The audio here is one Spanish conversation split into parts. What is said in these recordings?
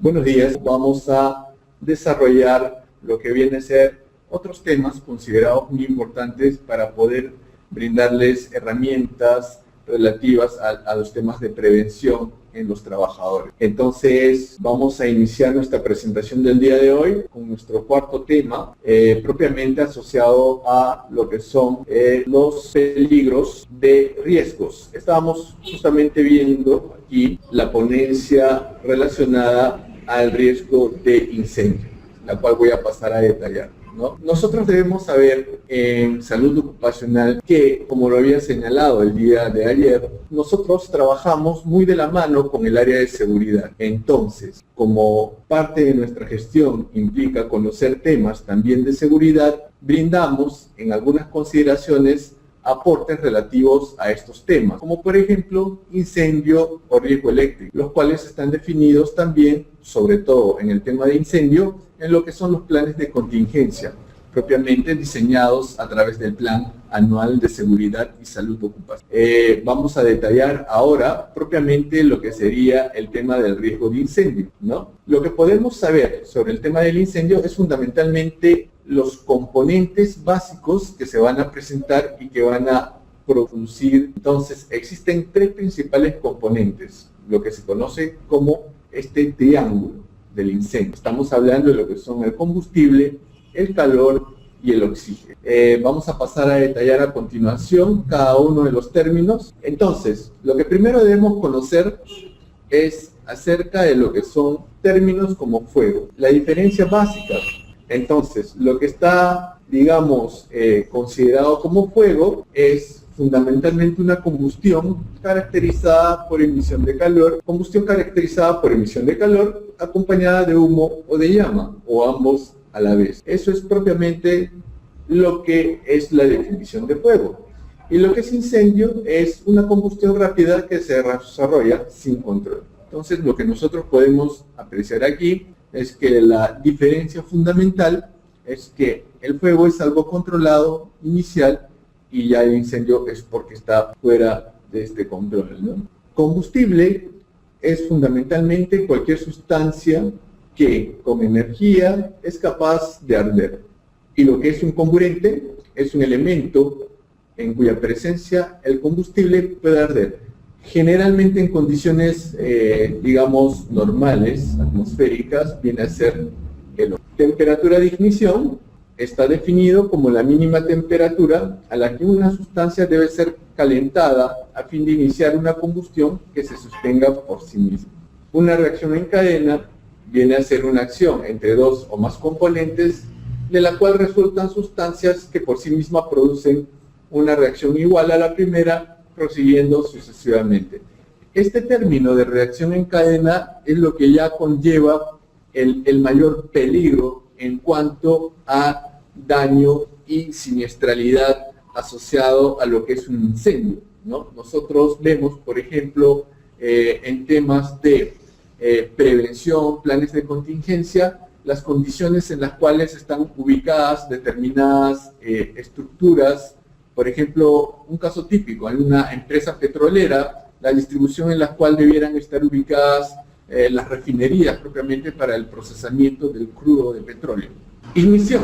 Buenos días, vamos a desarrollar lo que viene a ser otros temas considerados muy importantes para poder brindarles herramientas relativas a los temas de prevención en los trabajadores. Entonces vamos a iniciar nuestra presentación del día de hoy con nuestro cuarto tema, propiamente asociado a lo que son los peligros de riesgos. Estábamos justamente viendo aquí la ponencia relacionada al riesgo de incendio, la cual voy a pasar a detallar, ¿no? Nosotros debemos saber en salud ocupacional que, como lo había señalado el día de ayer, nosotros trabajamos muy de la mano con el área de seguridad. Entonces, como parte de nuestra gestión implica conocer temas también de seguridad, brindamos en algunas consideraciones aportes relativos a estos temas, como por ejemplo incendio o riesgo eléctrico, los cuales están definidos también, sobre todo en el tema de incendio, en lo que son los planes de contingencia, propiamente diseñados a través del Plan Anual de Seguridad y Salud Ocupacional. Vamos a detallar ahora propiamente lo que sería el tema del riesgo de incendio, ¿no? Lo que podemos saber sobre el tema del incendio es fundamentalmente los componentes básicos que se van a presentar y que van a producir. Entonces, existen tres principales componentes, lo que se conoce como este triángulo del incendio. Estamos hablando de lo que son el combustible, el calor y el oxígeno. Vamos a pasar a detallar a continuación cada uno de los términos. Entonces, lo que primero debemos conocer es acerca de lo que son términos como fuego. La diferencia básica. Entonces, lo que está, digamos, considerado como fuego es fundamentalmente una combustión caracterizada por emisión de calor, acompañada de humo o de llama, o ambos a la vez. Eso es propiamente lo que es la definición de fuego. Y lo que es incendio es una combustión rápida que se desarrolla sin control. Entonces, lo que nosotros podemos apreciar aquí es que la diferencia fundamental es que el fuego es algo controlado, inicial, y ya el incendio es porque está fuera de este control, ¿no? Combustible es fundamentalmente cualquier sustancia que con energía es capaz de arder. Y lo que es un comburente es un elemento en cuya presencia el combustible puede arder. Generalmente en condiciones, digamos, normales, atmosféricas, viene a ser el oro. Temperatura de ignición está definido como la mínima temperatura a la que una sustancia debe ser calentada a fin de iniciar una combustión que se sostenga por sí misma. Una reacción en cadena viene a ser una acción entre dos o más componentes de la cual resultan sustancias que por sí mismas producen una reacción igual a la primera, prosiguiendo sucesivamente. Este término de reacción en cadena es lo que ya conlleva el mayor peligro en cuanto a daño y siniestralidad asociado a lo que es un incendio, ¿no? Nosotros vemos, por ejemplo, en temas de prevención, planes de contingencia, las condiciones en las cuales están ubicadas determinadas estructuras. Por ejemplo, un caso típico, en una empresa petrolera, la distribución en la cual debieran estar ubicadas las refinerías propiamente para el procesamiento del crudo de petróleo. Ignición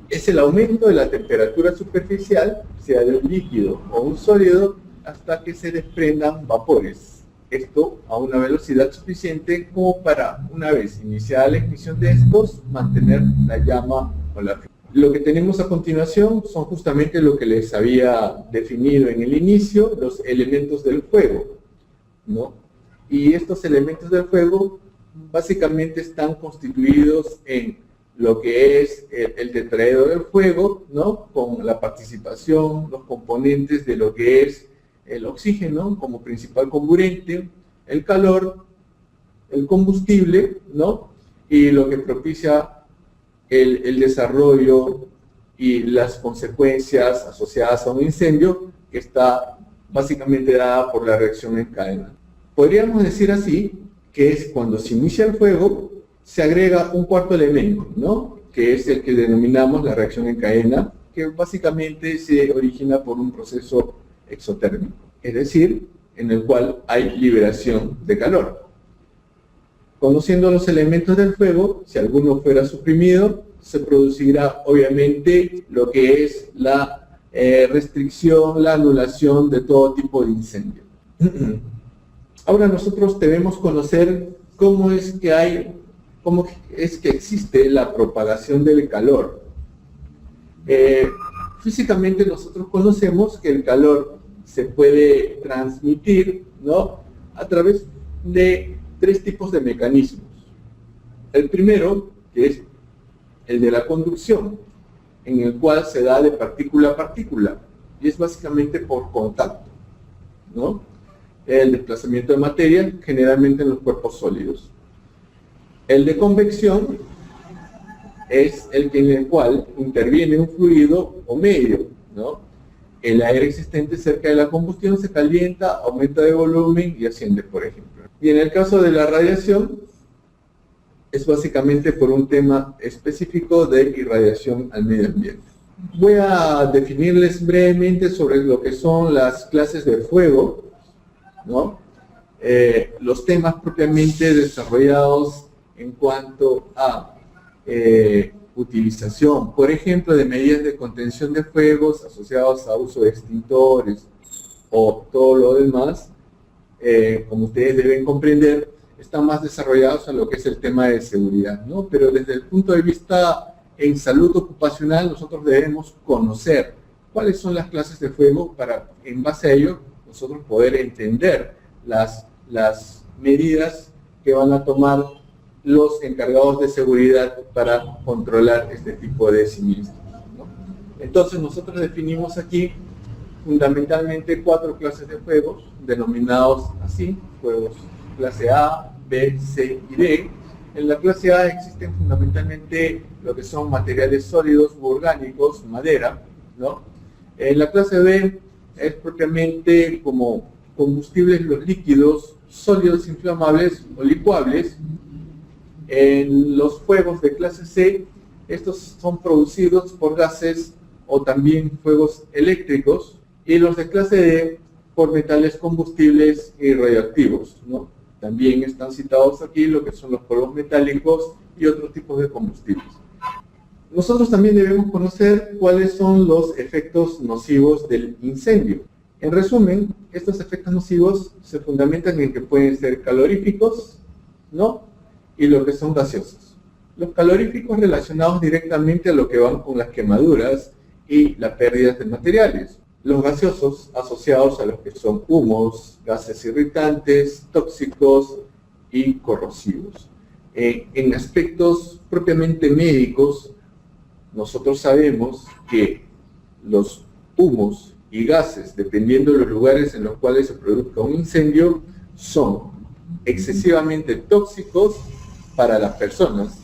es el aumento de la temperatura superficial, sea de un líquido o un sólido, hasta que se desprendan vapores. Esto a una velocidad suficiente como para, una vez iniciada la ignición de estos, mantener la llama o la fuego. Lo que tenemos a continuación son justamente lo que les había definido en el inicio, los elementos del fuego, ¿no? Y estos elementos del fuego básicamente están constituidos en lo que es el tetraedro del fuego, ¿no? Con la participación, los componentes de lo que es el oxígeno como principal comburente, el calor, el combustible, ¿no? Y lo que propicia el desarrollo y las consecuencias asociadas a un incendio, que está básicamente dada por la reacción en cadena. Podríamos decir así que es cuando se inicia el fuego, se agrega un cuarto elemento, ¿no? Que es el que denominamos la reacción en cadena, que básicamente se origina por un proceso exotérmico, es decir, en el cual hay liberación de calor. Conociendo los elementos del fuego, si alguno fuera suprimido, se producirá obviamente lo que es la restricción, la anulación de todo tipo de incendio. Ahora nosotros debemos conocer cómo es que existe la propagación del calor. Físicamente nosotros conocemos que el calor se puede transmitir, ¿no?, a través de 3 tipos de mecanismos. El primero, que es el de la conducción, en el cual se da de partícula a partícula, y es básicamente por contacto, ¿no? El desplazamiento de materia, generalmente en los cuerpos sólidos. El de convección es el en el cual interviene un fluido o medio, ¿no? El aire existente cerca de la combustión se calienta, aumenta de volumen y asciende, por ejemplo. Y en el caso de la radiación, es básicamente por un tema específico de irradiación al medio ambiente. Voy a definirles brevemente sobre lo que son las clases de fuego, ¿no? Los temas propiamente desarrollados en cuanto a utilización, por ejemplo, de medidas de contención de fuegos asociados a uso de extintores o todo lo demás, como ustedes deben comprender, están más desarrollados en lo que es el tema de seguridad, ¿no? Pero desde el punto de vista en salud ocupacional, nosotros debemos conocer cuáles son las clases de fuego para, en base a ello, nosotros poder entender las medidas que van a tomar los encargados de seguridad para controlar este tipo de siniestros, ¿no? Entonces nosotros definimos aquí fundamentalmente 4 clases de fuegos, denominados así, fuegos clase A, B, C y D. En la clase A existen fundamentalmente lo que son materiales sólidos u orgánicos, madera, ¿no? En la clase B es propiamente como combustibles los líquidos, sólidos inflamables o licuables. En los fuegos de clase C, estos son producidos por gases o también fuegos eléctricos, y los de clase D por metales combustibles y radioactivos, ¿no? También están citados aquí lo que son los polvos metálicos y otros tipos de combustibles. Nosotros también debemos conocer cuáles son los efectos nocivos del incendio. En resumen, estos efectos nocivos se fundamentan en que pueden ser caloríficos, ¿no?, y lo que son gaseosos. Los caloríficos relacionados directamente a lo que van con las quemaduras y las pérdidas de materiales. Los gaseosos asociados a lo que son humos, gases irritantes, tóxicos y corrosivos. En aspectos propiamente médicos, nosotros sabemos que los humos y gases, dependiendo de los lugares en los cuales se produzca un incendio, son excesivamente tóxicos para las personas,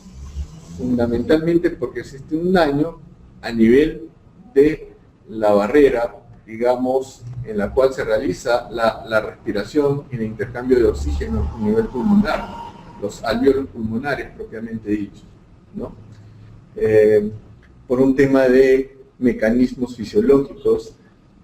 fundamentalmente porque existe un daño a nivel de la barrera, digamos, en la cual se realiza la respiración y el intercambio de oxígeno a nivel pulmonar, los alvéolos pulmonares propiamente dichos, ¿no? Por un tema de mecanismos fisiológicos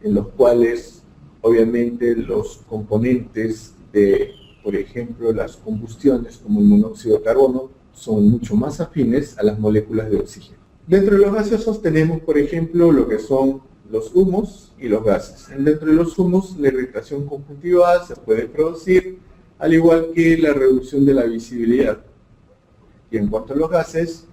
en los cuales obviamente los componentes de, por ejemplo, las combustiones como el monóxido de carbono son mucho más afines a las moléculas de oxígeno. Dentro de los gaseosos tenemos, por ejemplo, lo que son los humos y los gases. Dentro de los humos, la irritación conjuntival se puede producir, al igual que la reducción de la visibilidad. Y en cuanto a los gases,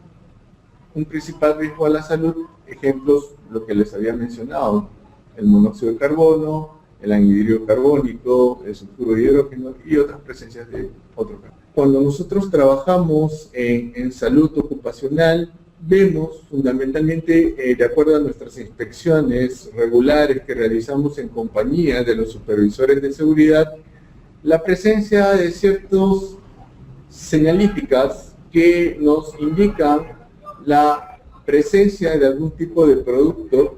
un principal riesgo a la salud, ejemplos, lo que les había mencionado, el monóxido de carbono, el anhidro carbónico, el sulfuro de hidrógeno y otras presencias de otro carbono. Cuando nosotros trabajamos en salud ocupacional, vemos fundamentalmente, de acuerdo a nuestras inspecciones regulares que realizamos en compañía de los supervisores de seguridad, la presencia de ciertas señalíticas que nos indican la presencia de algún tipo de producto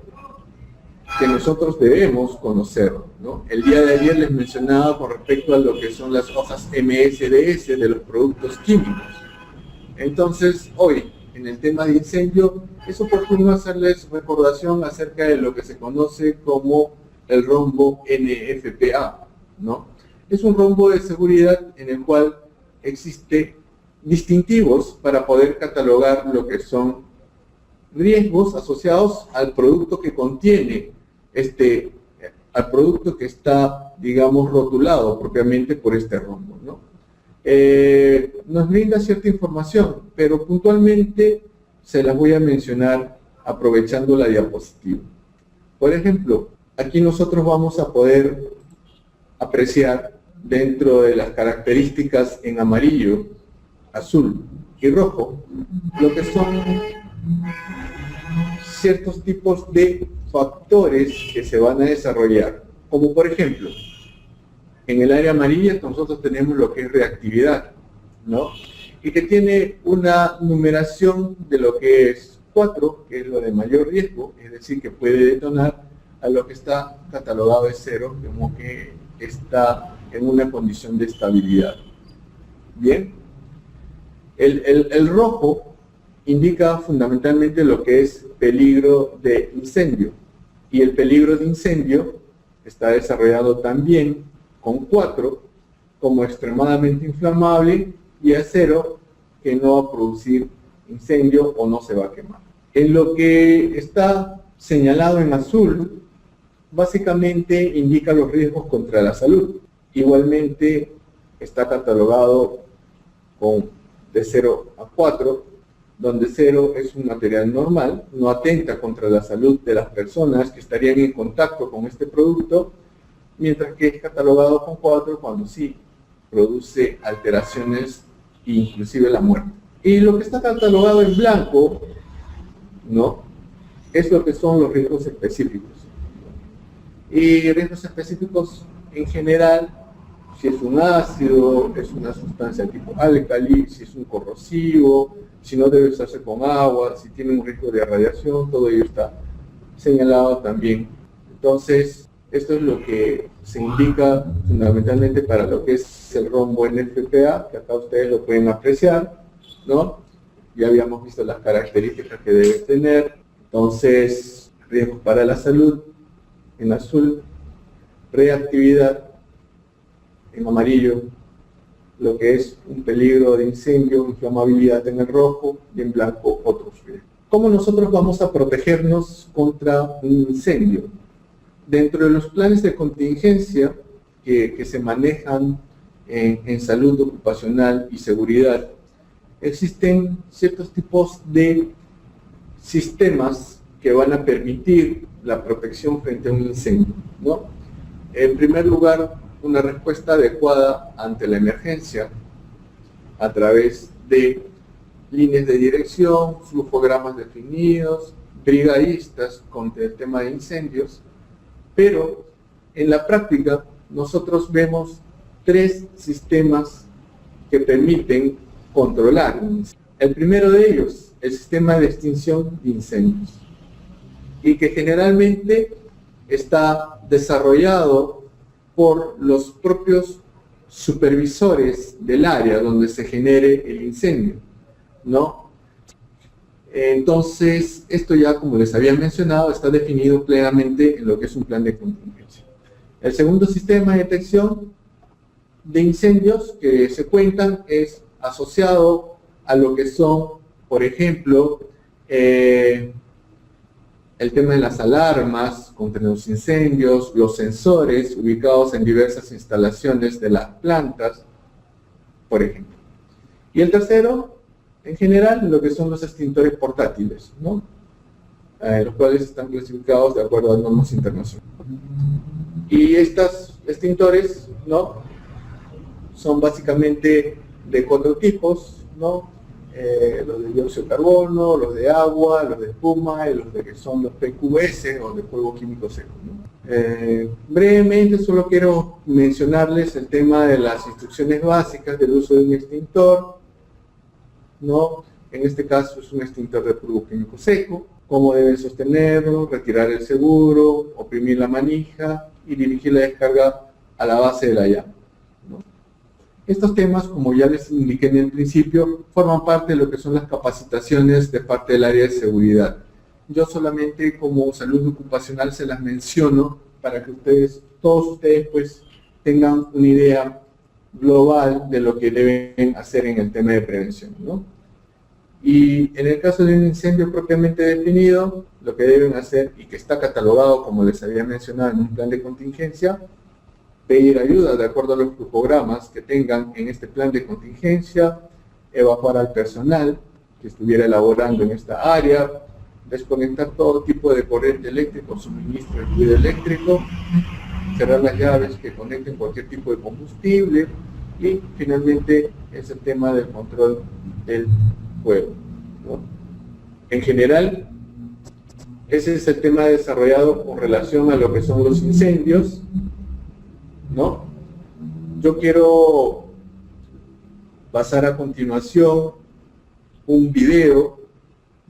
que nosotros debemos conocer, ¿no? El día de ayer les mencionaba con respecto a lo que son las hojas MSDS de los productos químicos. Entonces, hoy, en el tema de incendio, es oportuno hacerles recordación acerca de lo que se conoce como el rombo NFPA, ¿no? Es un rombo de seguridad en el cual existe distintivos para poder catalogar lo que son riesgos asociados al producto que contiene al producto que está, digamos, rotulado propiamente por este rombo, ¿no? Nos brinda cierta información, pero puntualmente se las voy a mencionar aprovechando la diapositiva. Por ejemplo, aquí nosotros vamos a poder apreciar dentro de las características en amarillo, azul y rojo, lo que son ciertos tipos de factores que se van a desarrollar, como por ejemplo, en el área amarilla nosotros tenemos lo que es reactividad, ¿no? Y que tiene una numeración de lo que es 4, que es lo de mayor riesgo, es decir, que puede detonar, a lo que está catalogado de 0, como que está en una condición de estabilidad. Bien, el rojo indica fundamentalmente lo que es peligro de incendio, y el peligro de incendio está desarrollado también con 4 como extremadamente inflamable y a 0 que no va a producir incendio o no se va a quemar. En lo que está señalado en azul, básicamente indica los riesgos contra la salud. Igualmente está catalogado con de 0 a 4, donde 0 es un material normal, no atenta contra la salud de las personas que estarían en contacto con este producto, mientras que es catalogado con 4 cuando sí produce alteraciones e inclusive la muerte. Y lo que está catalogado en blanco, ¿no?, es lo que son los riesgos específicos. Y riesgos específicos en general, si es un ácido, es una sustancia tipo álcali, si es un corrosivo, si no debe usarse con agua, si tiene un riesgo de radiación, todo ello está señalado también. Entonces, esto es lo que se indica fundamentalmente para lo que es el rombo NFPA, que acá ustedes lo pueden apreciar, ¿no? Ya habíamos visto las características que debe tener. Entonces, riesgos para la salud en azul, reactividad en amarillo, lo que es un peligro de incendio, inflamabilidad en el rojo, y en blanco otros riesgos. ¿Cómo nosotros vamos a protegernos contra un incendio? Dentro de los planes de contingencia que se manejan en salud ocupacional y seguridad, existen ciertos tipos de sistemas que van a permitir la protección frente a un incendio, ¿no? En primer lugar, una respuesta adecuada ante la emergencia a través de líneas de dirección, flujogramas definidos, brigadistas contra el tema de incendios, pero en la práctica nosotros vemos 3 sistemas que permiten controlar. El primero de ellos, el sistema de extinción de incendios, y que generalmente está desarrollado por los propios supervisores del área donde se genere el incendio, ¿no? Entonces, esto ya, como les había mencionado, está definido plenamente en lo que es un plan de contingencia. El segundo sistema de detección de incendios que se cuentan es asociado a lo que son, por ejemplo, el tema de las alarmas contra los incendios, los sensores ubicados en diversas instalaciones de las plantas, por ejemplo. Y el tercero, en general, lo que son los extintores portátiles, ¿no? Los cuales están clasificados de acuerdo a normas internacionales. Y estos extintores, ¿no?, son básicamente de 4 tipos, ¿no? Los de dióxido de carbono, los de agua, los de espuma y los de que son los PQS o de fuego químico seco, ¿no? Brevemente solo quiero mencionarles el tema de las instrucciones básicas del uso de un extintor, ¿no? En este caso es un extintor de fuego químico seco, cómo deben sostenerlo, retirar el seguro, oprimir la manija y dirigir la descarga a la base de la llama, ¿no? Estos temas, como ya les indiqué en el principio, forman parte de lo que son las capacitaciones de parte del área de seguridad. Yo solamente como salud ocupacional se las menciono para que ustedes, todos ustedes, pues tengan una idea global de lo que deben hacer en el tema de prevención, ¿no? Y en el caso de un incendio propiamente definido, lo que deben hacer, y que está catalogado, como les había mencionado, en un plan de contingencia, pedir ayuda de acuerdo a los flujogramas que tengan en este plan de contingencia, evacuar al personal que estuviera elaborando en esta área, desconectar todo tipo de corriente eléctrica o suministro de fluido eléctrico, cerrar las llaves que conecten cualquier tipo de combustible, y finalmente es el tema del control del fuego, ¿no? En general, ese es el tema desarrollado con relación a lo que son los incendios, ¿no? Yo quiero pasar a continuación un video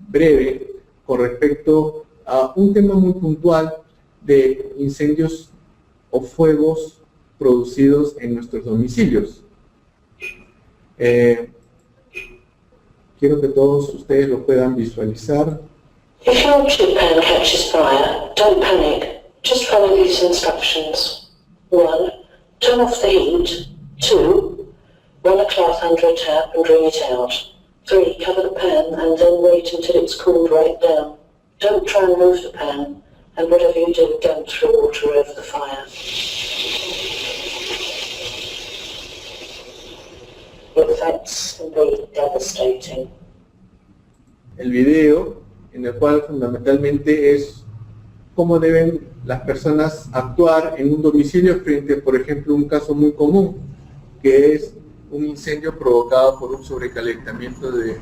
breve con respecto a un tema muy puntual de incendios o fuegos producidos en nuestros domicilios. Quiero que todos ustedes lo puedan visualizar. If your chip pan catches fire, don't panic. Just follow these instructions. 1. Turn off the heat. 2. Run a cloth under a tap and wring it out. 3. Cover the pan and then wait until it's cooled right down. Don't try and move the pan, and whatever you do, don't throw water over the fire. The effects can be devastating. El video, en el cual fundamentalmente es cómo deben las personas actuar en un domicilio frente, por ejemplo, un caso muy común, que es un incendio provocado por un sobrecalentamiento de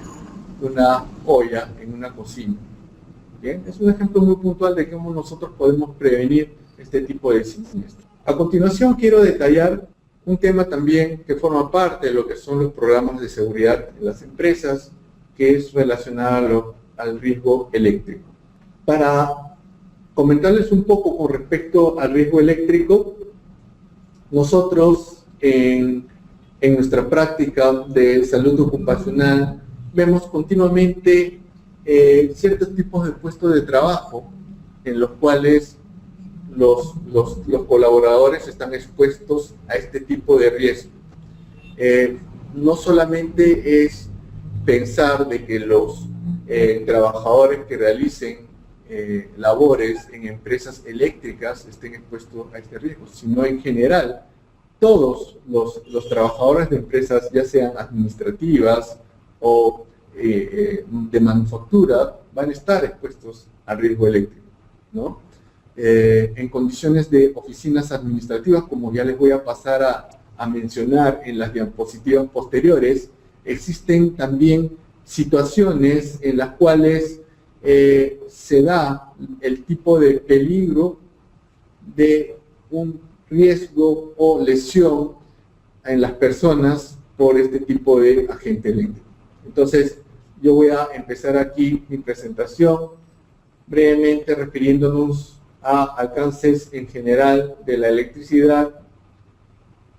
una olla en una cocina. ¿Bien? Es un ejemplo muy puntual de cómo nosotros podemos prevenir este tipo de siniestros. A continuación quiero detallar un tema también que forma parte de lo que son los programas de seguridad en las empresas, que es relacionado al riesgo eléctrico. Para comentarles un poco con respecto al riesgo eléctrico, nosotros en nuestra práctica de salud ocupacional vemos continuamente ciertos tipos de puestos de trabajo en los cuales los colaboradores están expuestos a este tipo de riesgo. No solamente es pensar de que los trabajadores que realicen labores en empresas eléctricas estén expuestos a este riesgo, sino en general todos los trabajadores de empresas, ya sean administrativas o de manufactura, van a estar expuestos al riesgo eléctrico, ¿no? En condiciones de oficinas administrativas, como ya les voy a pasar a mencionar en las diapositivas posteriores, existen también situaciones en las cuales se da el tipo de peligro de un riesgo o lesión en las personas por este tipo de agente eléctrico. Entonces, yo voy a empezar aquí mi presentación brevemente refiriéndonos a alcances en general de la electricidad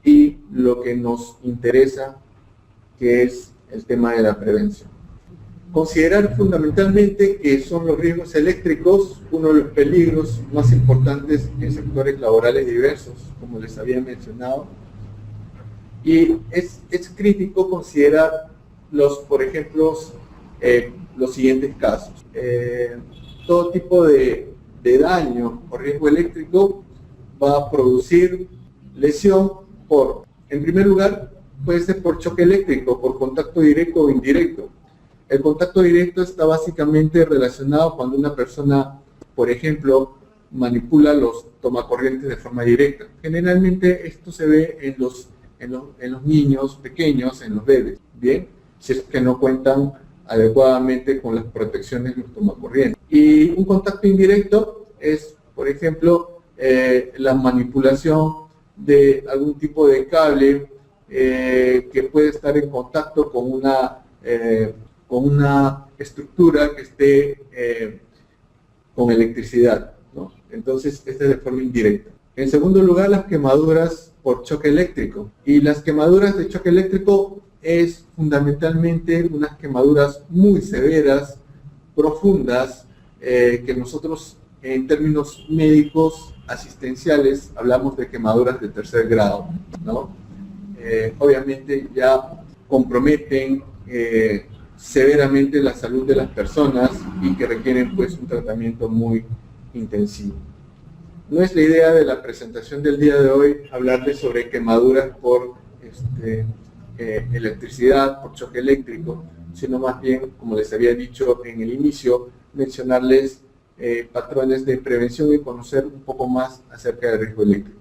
y lo que nos interesa, que es el tema de la prevención. Considerar fundamentalmente que son los riesgos eléctricos uno de los peligros más importantes en sectores laborales diversos, como les había mencionado, y es crítico considerar por ejemplo, los siguientes casos. Todo tipo de daño o riesgo eléctrico va a producir lesión en primer lugar, puede ser por choque eléctrico, por contacto directo o indirecto. El contacto directo está básicamente relacionado cuando una persona, por ejemplo, manipula los tomacorrientes de forma directa. Generalmente esto se ve en los niños pequeños, en los bebés, ¿bien? Si es que no cuentan adecuadamente con las protecciones de los tomacorrientes. Y un contacto indirecto es, por ejemplo, la manipulación de algún tipo de cable que puede estar en contacto con una estructura que esté con electricidad, ¿no? Entonces, esta es de forma indirecta. En segundo lugar, las quemaduras por choque eléctrico. Y las quemaduras de choque eléctrico es fundamentalmente unas quemaduras muy severas, profundas, que nosotros en términos médicos asistenciales hablamos de quemaduras de tercer grado, ¿no? obviamente ya comprometen severamente la salud de las personas y que requieren pues un tratamiento muy intensivo. No es la idea de la presentación del día de hoy hablarles sobre quemaduras por electricidad, por choque eléctrico, sino más bien, como les había dicho en el inicio, mencionarles patrones de prevención y conocer un poco más acerca del riesgo eléctrico.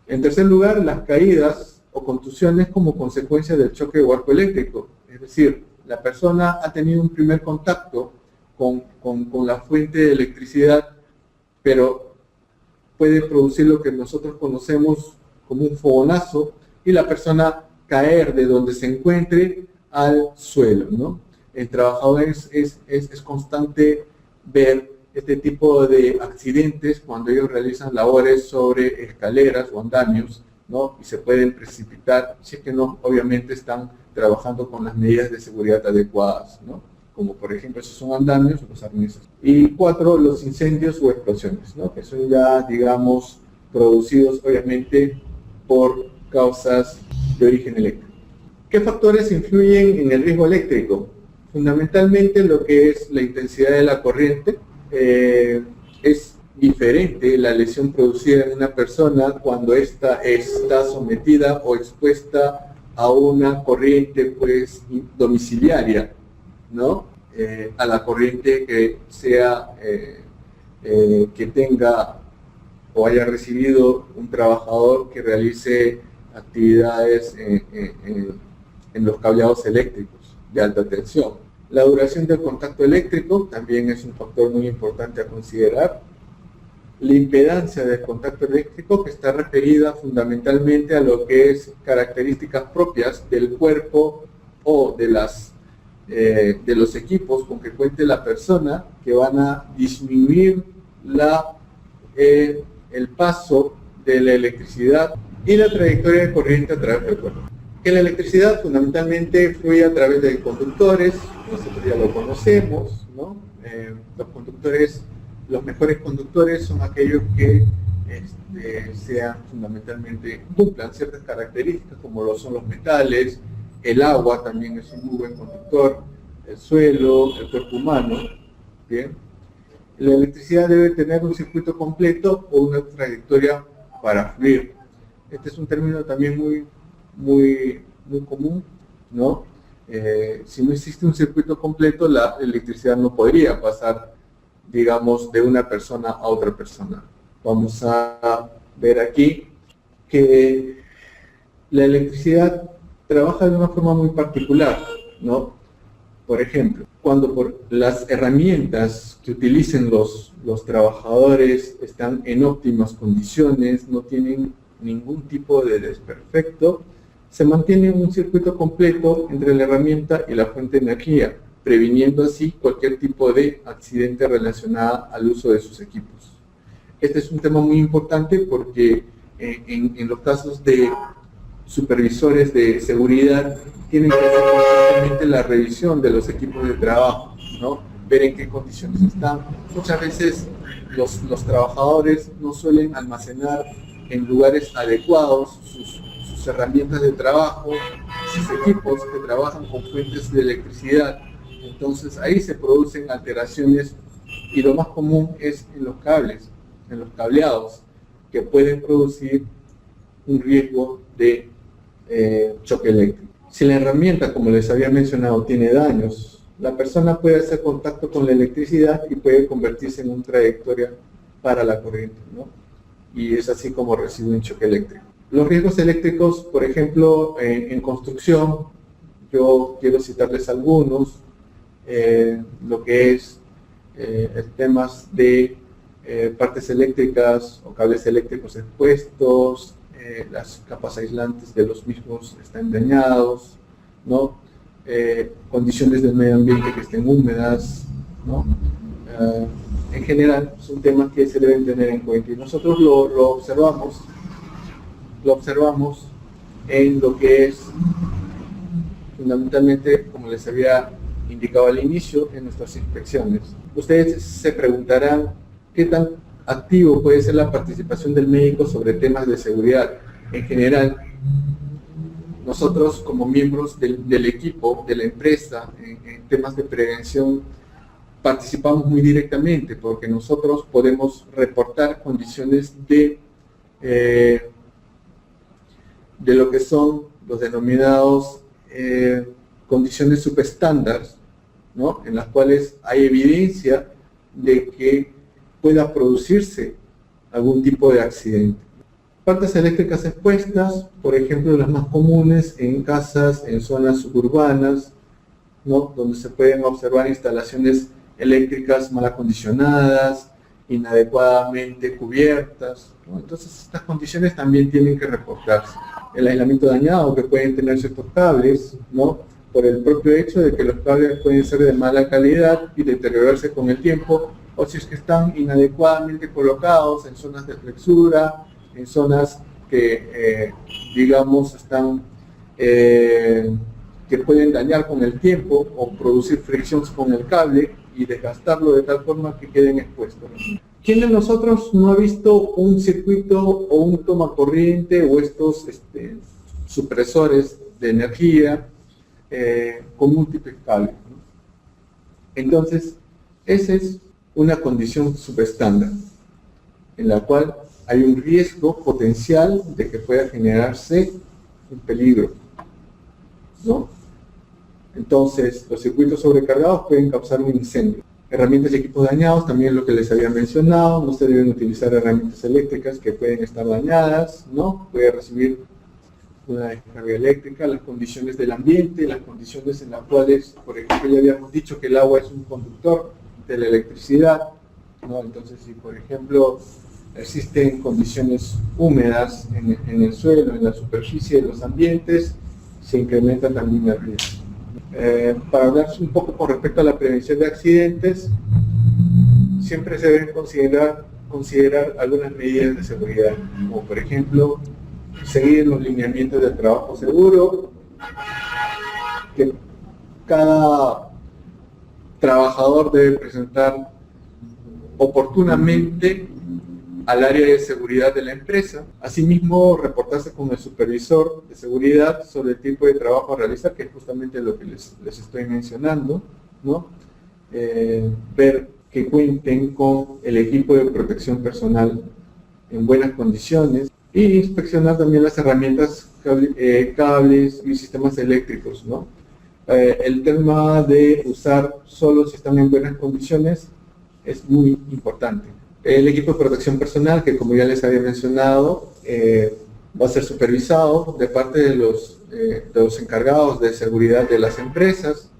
En tercer lugar, las caídas o contusiones como consecuencia del choque o arco eléctrico, es decir, la persona ha tenido un primer contacto con la fuente de electricidad, pero puede producir lo que nosotros conocemos como un fogonazo y la persona caer de donde se encuentre al suelo, ¿no? El trabajador es constante ver este tipo de accidentes cuando ellos realizan labores sobre escaleras o andamios, ¿no? Y se pueden precipitar, si es que no, obviamente están trabajando con las medidas de seguridad adecuadas, ¿no? Como por ejemplo, si son andamios o los arneses. Y 4, los incendios o explosiones, ¿no? Que son ya, digamos, producidos obviamente por causas de origen eléctrico. ¿Qué factores influyen en el riesgo eléctrico? Fundamentalmente lo que es la intensidad de la corriente. Es diferente la lesión producida en una persona cuando ésta está sometida o expuesta a una corriente pues domiciliaria, ¿no? A la corriente que sea que tenga o haya recibido un trabajador que realice actividades en los cableados eléctricos de alta tensión. La duración del contacto eléctrico también es un factor muy importante a considerar. La impedancia del contacto eléctrico, que está referida fundamentalmente a lo que es características propias del cuerpo o de los equipos con que cuente la persona, que van a disminuir el paso de la electricidad y la trayectoria de corriente a través del cuerpo. Que la electricidad fundamentalmente fluye a través de conductores, nosotros ya lo conocemos, ¿no? Los conductores, los mejores conductores son aquellos que sean fundamentalmente, cumplan ciertas características como lo son los metales, el agua también es un muy buen conductor, el suelo, el cuerpo humano, ¿bien? La electricidad debe tener un circuito completo o una trayectoria para fluir. Este es un término también muy común, ¿no? Si no existe un circuito completo, la electricidad no podría pasar, digamos, de una persona a otra persona. Vamos a ver aquí que la electricidad trabaja de una forma muy particular, ¿no? Por ejemplo, cuando por las herramientas que utilicen los trabajadores están en óptimas condiciones, no tienen ningún tipo de desperfecto, se mantiene un circuito completo entre la herramienta y la fuente de energía, previniendo así cualquier tipo de accidente relacionado al uso de sus equipos. Este es un tema muy importante porque en los casos de supervisores de seguridad tienen que hacer constantemente la revisión de los equipos de trabajo, ¿no? Ver en qué condiciones están. Muchas veces los trabajadores no suelen almacenar en lugares adecuados sus herramientas de trabajo, sus equipos que trabajan con fuentes de electricidad. Entonces ahí se producen alteraciones y lo más común es en los cables, en los cableados, que pueden producir un riesgo de choque eléctrico. Si la herramienta, como les había mencionado, tiene daños, la persona puede hacer contacto con la electricidad y puede convertirse en una trayectoria para la corriente, ¿no? Y es así como recibe un choque eléctrico. Los riesgos eléctricos, por ejemplo, en construcción, yo quiero citarles algunos, lo que es temas de partes eléctricas o cables eléctricos expuestos, las capas aislantes de los mismos están dañados, ¿no? Condiciones del medio ambiente que estén húmedas, ¿no? En general son temas que se deben tener en cuenta y nosotros lo observamos en lo que es fundamentalmente, como les había indicado al inicio, en nuestras inspecciones. Ustedes se preguntarán qué tan activo puede ser la participación del médico sobre temas de seguridad. En general, nosotros como miembros del equipo, de la empresa, en temas de prevención, participamos muy directamente, porque nosotros podemos reportar condiciones de lo que son los denominados condiciones subestándar, ¿no? En las cuales hay evidencia de que pueda producirse algún tipo de accidente. Partes eléctricas expuestas, por ejemplo, las más comunes en casas, en zonas suburbanas, ¿no? Donde se pueden observar instalaciones eléctricas mal acondicionadas, inadecuadamente cubiertas, ¿no? Entonces estas condiciones también tienen que reportarse. El aislamiento dañado que pueden tener ciertos cables, ¿no? Por el propio hecho de que los cables pueden ser de mala calidad y deteriorarse con el tiempo, o si es que están inadecuadamente colocados en zonas de flexura, en zonas que, digamos, están, que pueden dañar con el tiempo o producir fricciones con el cable y desgastarlo de tal forma que queden expuestos. ¿Quién de nosotros no ha visto un circuito o un tomacorriente o estos supresores de energía con múltiples cables, ¿no? Entonces, esa es una condición subestándar en la cual hay un riesgo potencial de que pueda generarse un peligro, ¿no? Entonces, los circuitos sobrecargados pueden causar un incendio. Herramientas y equipos dañados, también lo que les había mencionado, no se deben utilizar herramientas eléctricas que pueden estar dañadas, ¿no? Puede recibir una descarga eléctrica, las condiciones del ambiente, las condiciones en las cuales, por ejemplo, ya habíamos dicho que el agua es un conductor de la electricidad, ¿no? Entonces, si por ejemplo existen condiciones húmedas en el suelo, en la superficie de los ambientes, se incrementa también el riesgo. Para hablar un poco con respecto a la prevención de accidentes, siempre se deben considerar algunas medidas de seguridad, como por ejemplo, seguir los lineamientos del trabajo seguro, que cada trabajador debe presentar oportunamente al área de seguridad de la empresa. Asimismo, reportarse con el supervisor de seguridad sobre el tipo de trabajo a realizar, que es justamente lo que les estoy mencionando, ¿no? Ver que cuenten con el equipo de protección personal en buenas condiciones y inspeccionar también las herramientas, cables y sistemas eléctricos, ¿no? El tema de usar solo si están en buenas condiciones es muy importante. El equipo de protección personal, que como ya les había mencionado, va a ser supervisado de parte de los encargados de seguridad de las empresas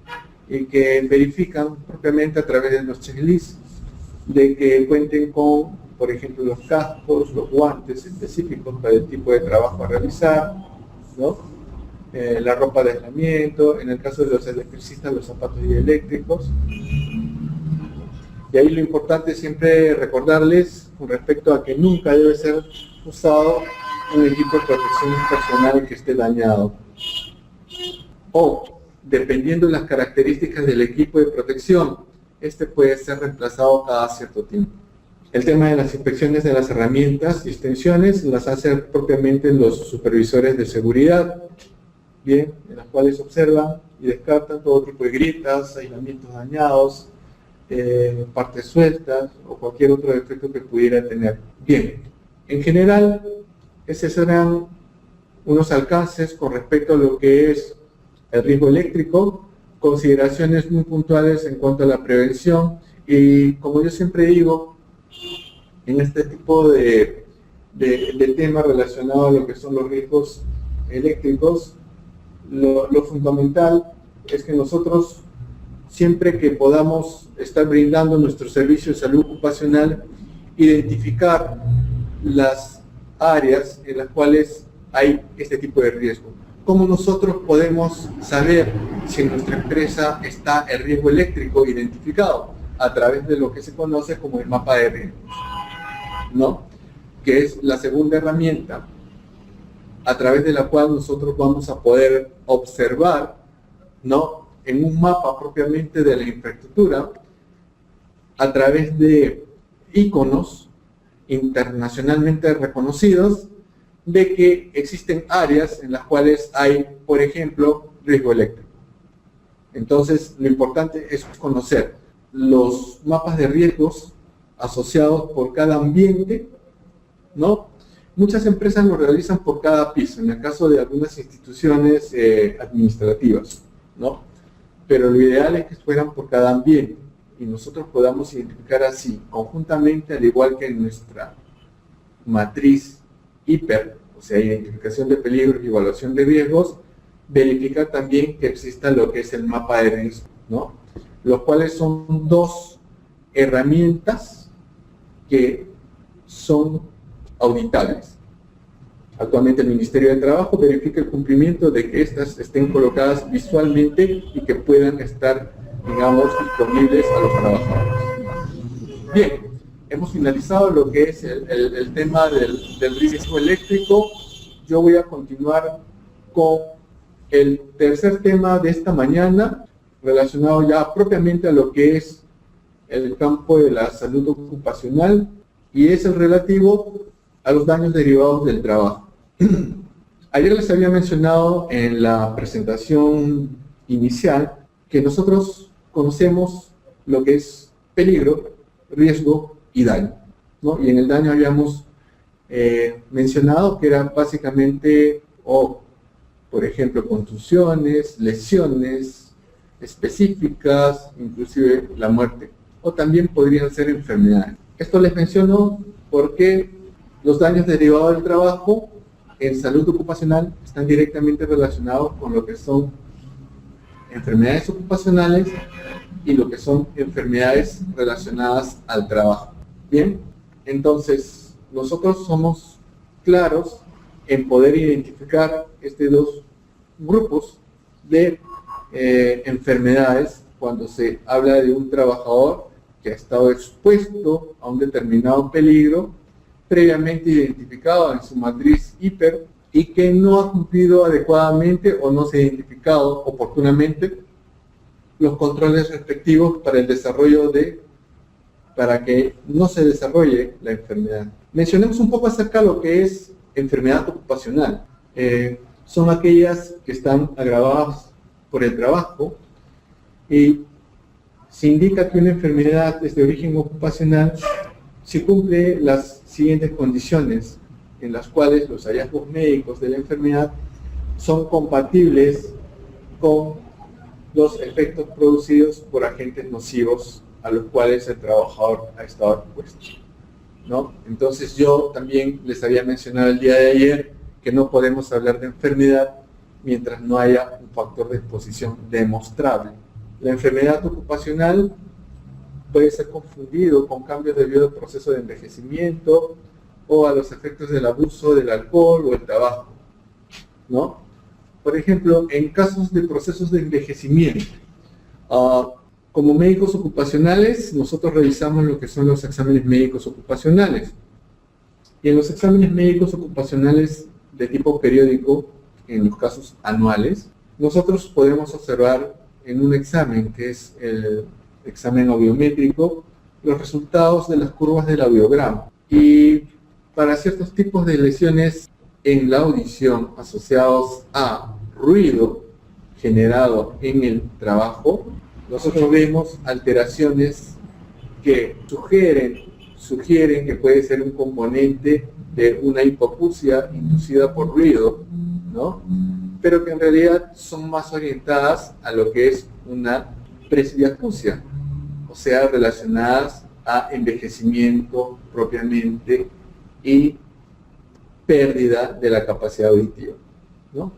y que verifican propiamente a través de los checklists de que cuenten con, por ejemplo, los cascos, los guantes específicos para el tipo de trabajo a realizar, ¿no? La ropa de aislamiento, en el caso de los electricistas, los zapatos eléctricos. Y ahí lo importante es siempre recordarles con respecto a que nunca debe ser usado un equipo de protección personal que esté dañado. O, dependiendo de las características del equipo de protección, este puede ser reemplazado cada cierto tiempo. El tema de las inspecciones de las herramientas y extensiones las hacen propiamente los supervisores de seguridad, bien, en las cuales observan y descartan todo tipo de grietas, aislamientos dañados, partes sueltas o cualquier otro defecto que pudiera tener. Bien, en general, esos serán unos alcances con respecto a lo que es el riesgo eléctrico, consideraciones muy puntuales en cuanto a la prevención y, como yo siempre digo, en este tipo de temas relacionados a lo que son los riesgos eléctricos, lo fundamental es que nosotros, siempre que podamos estar brindando nuestro servicio de salud ocupacional, identificar las áreas en las cuales hay este tipo de riesgo. ¿Cómo nosotros podemos saber si en nuestra empresa está el riesgo eléctrico identificado? A través de lo que se conoce como el mapa de riesgos, ¿no? Que es la segunda herramienta a través de la cual nosotros vamos a poder observar, ¿no?, en un mapa propiamente de la infraestructura, a través de iconos internacionalmente reconocidos, de que existen áreas en las cuales hay, por ejemplo, riesgo eléctrico. Entonces, lo importante es conocer los mapas de riesgos asociados por cada ambiente, ¿no? Muchas empresas lo realizan por cada piso, en el caso de algunas instituciones administrativas, ¿no? Pero lo ideal es que fueran por cada ambiente y nosotros podamos identificar así, conjuntamente, al igual que en nuestra matriz hiper, o sea, identificación de peligros y evaluación de riesgos, verificar también que exista lo que es el mapa de riesgo, ¿no? Los cuales son dos herramientas que son auditables. Actualmente el Ministerio de Trabajo verifica el cumplimiento de que estas estén colocadas visualmente y que puedan estar, digamos, disponibles a los trabajadores. Bien, hemos finalizado lo que es el tema del riesgo eléctrico. Yo voy a continuar con el tercer tema de esta mañana, relacionado ya propiamente a lo que es el campo de la salud ocupacional, y es el relativo a los daños derivados del trabajo. Ayer les había mencionado en la presentación inicial que nosotros conocemos lo que es peligro, riesgo y daño, ¿no? Y en el daño habíamos mencionado que eran básicamente, por ejemplo, contusiones, lesiones específicas, inclusive la muerte, o también podrían ser enfermedades. Esto les menciono porque los daños derivados del trabajo en salud ocupacional están directamente relacionados con lo que son enfermedades ocupacionales y lo que son enfermedades relacionadas al trabajo. Bien, entonces nosotros somos claros en poder identificar estos dos grupos de enfermedades cuando se habla de un trabajador que ha estado expuesto a un determinado peligro previamente identificado en su matriz hiper y que no ha cumplido adecuadamente o no se ha identificado oportunamente los controles respectivos para el desarrollo para que no se desarrolle la enfermedad. Mencionemos un poco acerca de lo que es enfermedad ocupacional. Son aquellas que están agravadas por el trabajo y se indica que una enfermedad es de origen ocupacional si cumple las siguientes condiciones, en las cuales los hallazgos médicos de la enfermedad son compatibles con los efectos producidos por agentes nocivos a los cuales el trabajador ha estado expuesto, ¿no? Entonces yo también les había mencionado el día de ayer que no podemos hablar de enfermedad mientras no haya un factor de exposición demostrable. La enfermedad ocupacional puede ser confundido con cambios debido al proceso de envejecimiento o a los efectos del abuso del alcohol o el tabaco, ¿no? Por ejemplo, en casos de procesos de envejecimiento, como médicos ocupacionales, nosotros realizamos lo que son los exámenes médicos ocupacionales. Y en los exámenes médicos ocupacionales de tipo periódico, en los casos anuales, nosotros podemos observar en un examen, que es el examen audiométrico, los resultados de las curvas del audiograma. Y para ciertos tipos de lesiones en la audición asociados a ruido generado en el trabajo, nosotros vemos alteraciones que sugieren que puede ser un componente de una hipoacusia inducida por ruido, ¿no? Pero que en realidad son más orientadas a lo que es una presbiacusia, o sea, relacionadas a envejecimiento propiamente y pérdida de la capacidad auditiva, ¿no?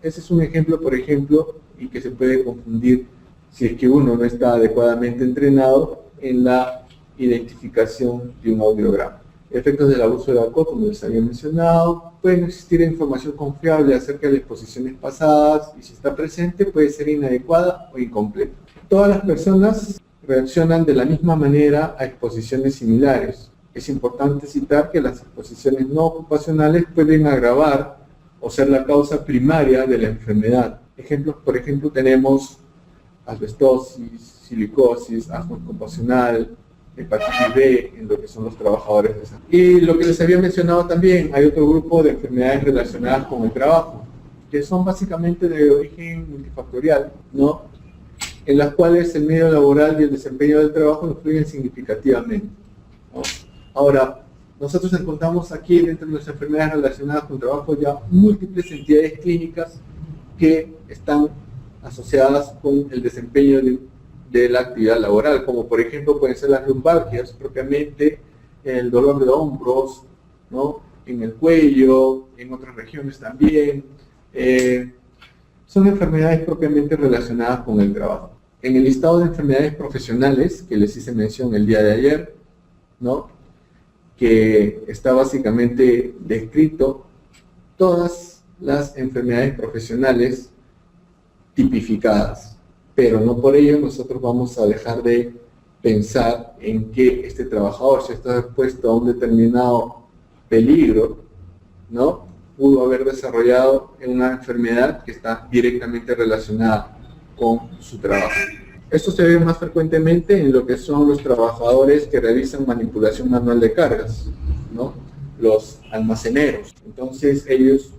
Ese es un ejemplo, por ejemplo, y que se puede confundir si es que uno no está adecuadamente entrenado en la identificación de un audiograma. Efectos del abuso del alcohol, como les había mencionado, pueden existir información confiable acerca de exposiciones pasadas y si está presente puede ser inadecuada o incompleta. Todas las personas reaccionan de la misma manera a exposiciones similares. Es importante citar que las exposiciones no ocupacionales pueden agravar o ser la causa primaria de la enfermedad. Ejemplos, por ejemplo, tenemos asbestosis, silicosis, asma ocupacional, hepatitis B en lo que son los trabajadores de salud. Y lo que les había mencionado también, hay otro grupo de enfermedades relacionadas con el trabajo, que son básicamente de origen multifactorial, ¿no? En las cuales el medio laboral y el desempeño del trabajo influyen significativamente, ¿no? Ahora, nosotros encontramos aquí dentro de las enfermedades relacionadas con el trabajo ya múltiples entidades clínicas que están asociadas con el desempeño de la actividad laboral, como por ejemplo pueden ser las lumbalgias, propiamente el dolor de hombros, ¿no? En el cuello, en otras regiones también. Son enfermedades propiamente relacionadas con el trabajo. En el listado de enfermedades profesionales, que les hice mención el día de ayer, ¿no? Que está básicamente descrito todas las enfermedades profesionales tipificadas, pero no por ello nosotros vamos a dejar de pensar en que este trabajador, si está expuesto a un determinado peligro, ¿no? Pudo haber desarrollado una enfermedad que está directamente relacionada con su trabajo. Esto se ve más frecuentemente en lo que son los trabajadores que realizan manipulación manual de cargas, ¿no? Los almaceneros. Entonces ellos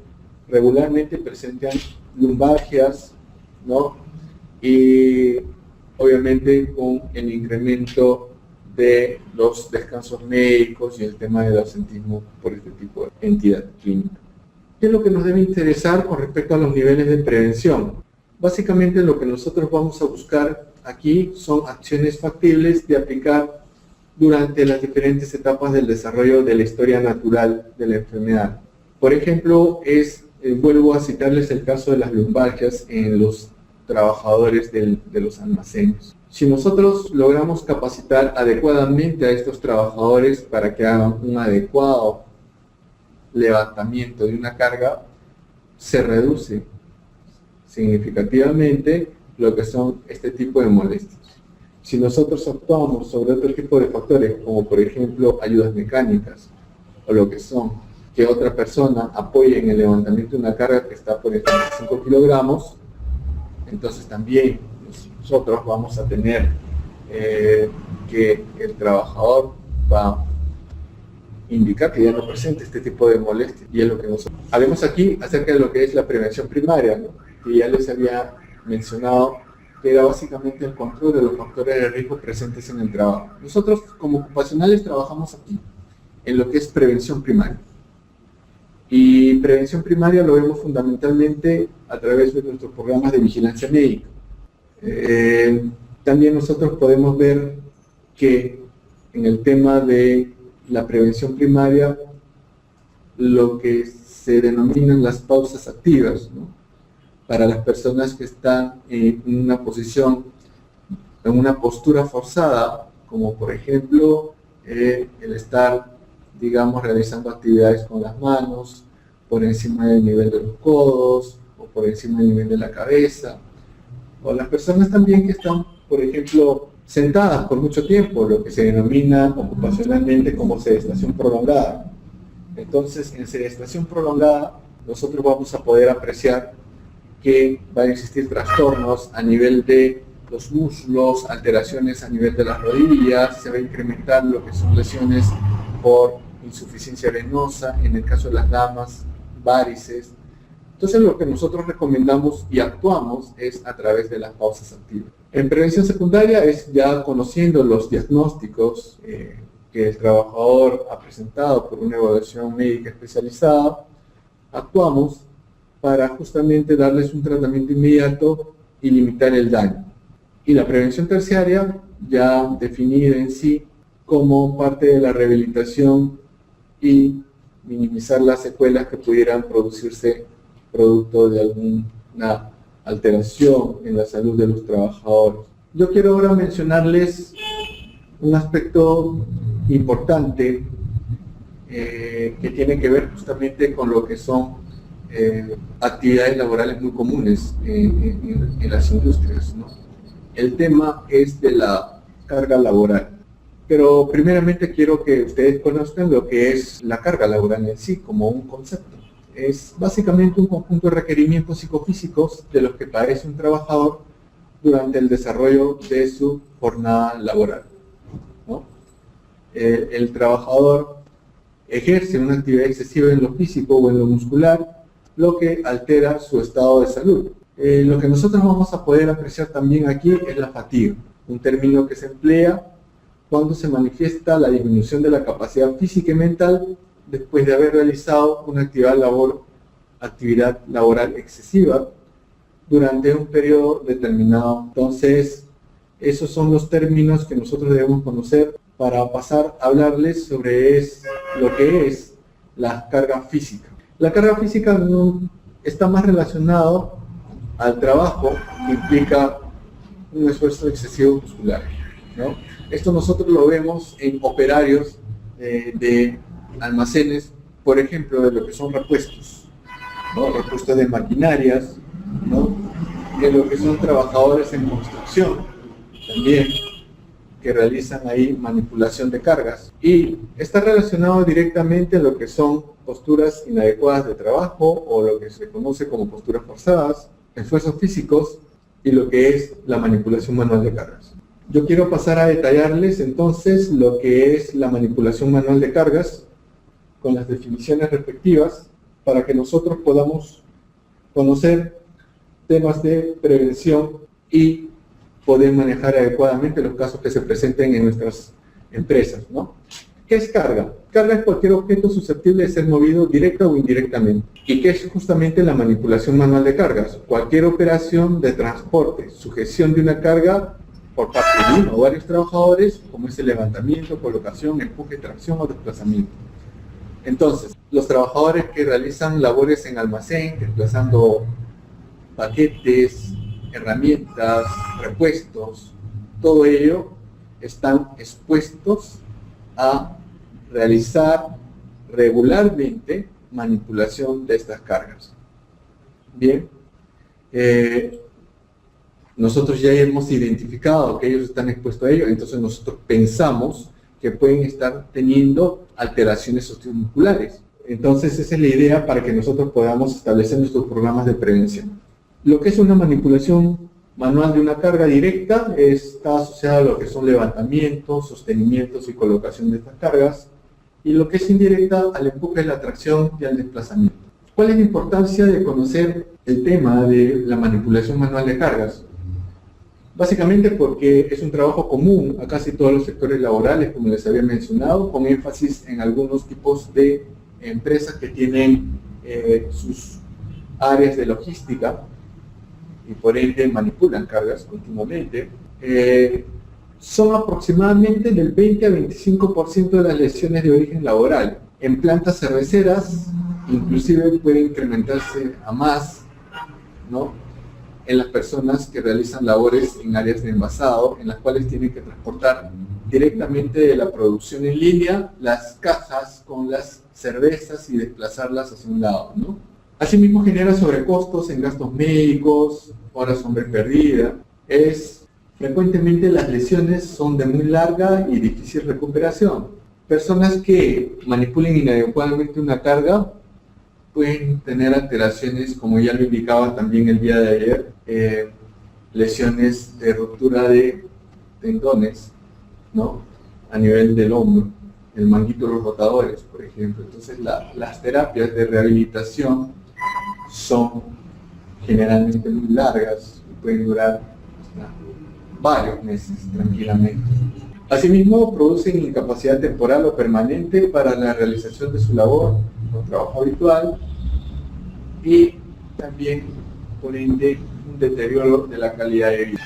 regularmente presentan lumbalgias, ¿no? Y obviamente con el incremento de los descansos médicos y el tema del ausentismo por este tipo de entidad clínica. ¿Qué es lo que nos debe interesar con respecto a los niveles de prevención? Básicamente lo que nosotros vamos a buscar aquí son acciones factibles de aplicar durante las diferentes etapas del desarrollo de la historia natural de la enfermedad. Por ejemplo, vuelvo a citarles el caso de las lumbalgias en los trabajadores de los almacenes. Si nosotros logramos capacitar adecuadamente a estos trabajadores para que hagan un adecuado levantamiento de una carga, se reduce significativamente lo que son este tipo de molestias. Si nosotros actuamos sobre otro tipo de factores, como por ejemplo ayudas mecánicas, o lo que son que otra persona apoye en el levantamiento de una carga que está por encima de 5 kilogramos, entonces también nosotros vamos a tener que el trabajador va a indicar que ya no presente este tipo de molestias, y es lo que nosotros hablemos aquí acerca de lo que es la prevención primaria, ¿no? Que ya les había mencionado, que era básicamente el control de los factores de riesgo presentes en el trabajo. Nosotros como ocupacionales trabajamos aquí en lo que es prevención primaria, y prevención primaria lo vemos fundamentalmente a través de nuestros programas de vigilancia médica. También nosotros podemos ver que en el tema de la prevención primaria, lo que se denominan las pausas activas, ¿no? Para las personas que están en una posición, en una postura forzada, como por ejemplo el estar, digamos, realizando actividades con las manos por encima del nivel de los codos o por encima del nivel de la cabeza, o las personas también que están, por ejemplo, sentadas por mucho tiempo, lo que se denomina ocupacionalmente como sedestación prolongada. Entonces, en sedestación prolongada, nosotros vamos a poder apreciar que van a existir trastornos a nivel de los muslos, alteraciones a nivel de las rodillas, se va a incrementar lo que son lesiones por insuficiencia venosa, en el caso de las damas, varices. Entonces lo que nosotros recomendamos y actuamos es a través de las pausas activas. En prevención secundaria es ya conociendo los diagnósticos que el trabajador ha presentado por una evaluación médica especializada, actuamos para justamente darles un tratamiento inmediato y limitar el daño. Y la prevención terciaria, ya definida en sí como parte de la rehabilitación y minimizar las secuelas que pudieran producirse producto de alguna alteración en la salud de los trabajadores. Yo quiero ahora mencionarles un aspecto importante que tiene que ver justamente con lo que son actividades laborales muy comunes en las industrias, ¿no? El tema es de la carga laboral. Pero primeramente quiero que ustedes conozcan lo que es la carga laboral en sí como un concepto. Es básicamente un conjunto de requerimientos psicofísicos de los que padece un trabajador durante el desarrollo de su jornada laboral, ¿no? el trabajador ejerce una actividad excesiva en lo físico o en lo muscular, lo que altera su estado de salud. Lo que nosotros vamos a poder apreciar también aquí es la fatiga, un término que se emplea cuando se manifiesta la disminución de la capacidad física y mental después de haber realizado una actividad laboral excesiva durante un periodo determinado. Entonces, esos son los términos que nosotros debemos conocer para pasar a hablarles sobre lo que es la carga física. La carga física está más relacionado al trabajo que implica un esfuerzo excesivo muscular, ¿no? Esto nosotros lo vemos en operarios de almacenes, por ejemplo, de lo que son repuestos, ¿no? Repuestos de maquinarias, ¿no? De lo que son trabajadores en construcción, también, que realizan ahí manipulación de cargas. Y está relacionado directamente a lo que son posturas inadecuadas de trabajo o lo que se conoce como posturas forzadas, esfuerzos físicos y lo que es la manipulación manual de cargas. Yo quiero pasar a detallarles entonces lo que es la manipulación manual de cargas con las definiciones respectivas para que nosotros podamos conocer temas de prevención y poder manejar adecuadamente los casos que se presenten en nuestras empresas, ¿no? ¿Qué es carga? Carga es cualquier objeto susceptible de ser movido directa o indirectamente. ¿Y qué es justamente la manipulación manual de cargas? Cualquier operación de transporte, sujeción de una carga por parte de uno o varios trabajadores, como es el levantamiento, colocación, empuje, tracción o desplazamiento. Entonces, los trabajadores que realizan labores en almacén, desplazando paquetes, herramientas, repuestos, todo ello están expuestos a realizar regularmente manipulación de estas cargas. Bien, nosotros ya hemos identificado que ellos están expuestos a ello, entonces nosotros pensamos que pueden estar teniendo alteraciones osteomusculares. Entonces esa es la idea para que nosotros podamos establecer nuestros programas de prevención. Lo que es una manipulación manual de una carga directa está asociada a lo que son levantamientos, sostenimientos y colocación de estas cargas, y lo que es indirecta al empuje, la tracción y al desplazamiento. ¿Cuál es la importancia de conocer el tema de la manipulación manual de cargas? Básicamente porque es un trabajo común a casi todos los sectores laborales, como les había mencionado, con énfasis en algunos tipos de empresas que tienen sus áreas de logística y por ende manipulan cargas continuamente. Son aproximadamente del 20 a 25% de las lesiones de origen laboral. En plantas cerveceras, inclusive puede incrementarse a más, ¿no?, en las personas que realizan labores en áreas de envasado, en las cuales tienen que transportar directamente de la producción en línea las cajas con las cervezas y desplazarlas hacia un lado, ¿no? Asimismo genera sobrecostos en gastos médicos, horas hombre perdida. Frecuentemente las lesiones son de muy larga y difícil recuperación. Personas que manipulen inadecuadamente una carga pueden tener alteraciones, como ya lo indicaba también el día de ayer, lesiones de ruptura de tendones, ¿no?, a nivel del hombro, el manguito de los rotadores, por ejemplo. Entonces las terapias de rehabilitación son generalmente muy largas y pueden durar varios meses tranquilamente. Asimismo, producen incapacidad temporal o permanente para la realización de su labor o trabajo habitual y también, por ende, un deterioro de la calidad de vida.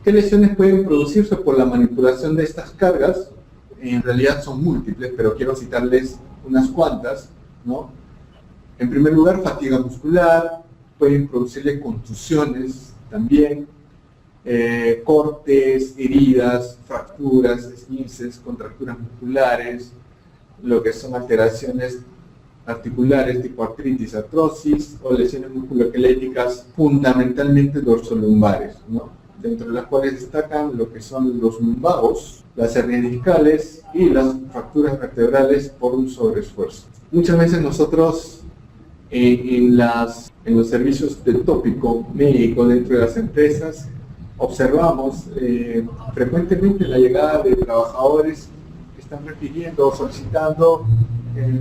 ¿Qué lesiones pueden producirse por la manipulación de estas cargas? En realidad son múltiples, pero quiero citarles unas cuantas, ¿no? En primer lugar, fatiga muscular, pueden producirle contusiones también, cortes, heridas, fracturas, esguinces, contracturas musculares, lo que son alteraciones articulares tipo artritis, artrosis o lesiones musculoesqueléticas fundamentalmente dorsolumbares, ¿no?, dentro de las cuales destacan lo que son los lumbagos, las hernias discales y las fracturas vertebrales por un sobreesfuerzo. Muchas veces nosotros en los servicios del tópico médico dentro de las empresas observamos frecuentemente la llegada de trabajadores que están refiriendo o solicitando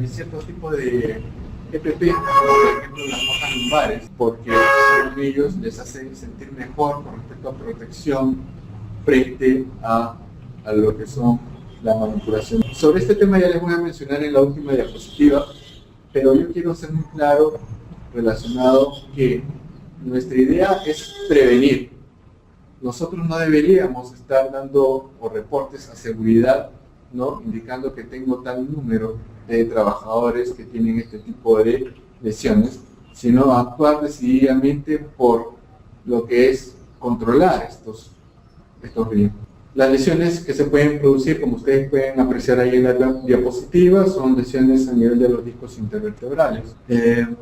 ciertos tipos de EPP, por ejemplo las nojas lumbares, porque según ellos les hace sentir mejor con respecto a protección frente a lo que son la manipulación. Sobre este tema ya les voy a mencionar en la última diapositiva, pero yo quiero ser muy claro relacionado que nuestra idea es prevenir. Nosotros no deberíamos estar dando reportes a seguridad, ¿no?, indicando que tengo tal número de trabajadores que tienen este tipo de lesiones, sino actuar decididamente por lo que es controlar estos riesgos. Las lesiones que se pueden producir, como ustedes pueden apreciar ahí en la diapositiva, son lesiones a nivel de los discos intervertebrales.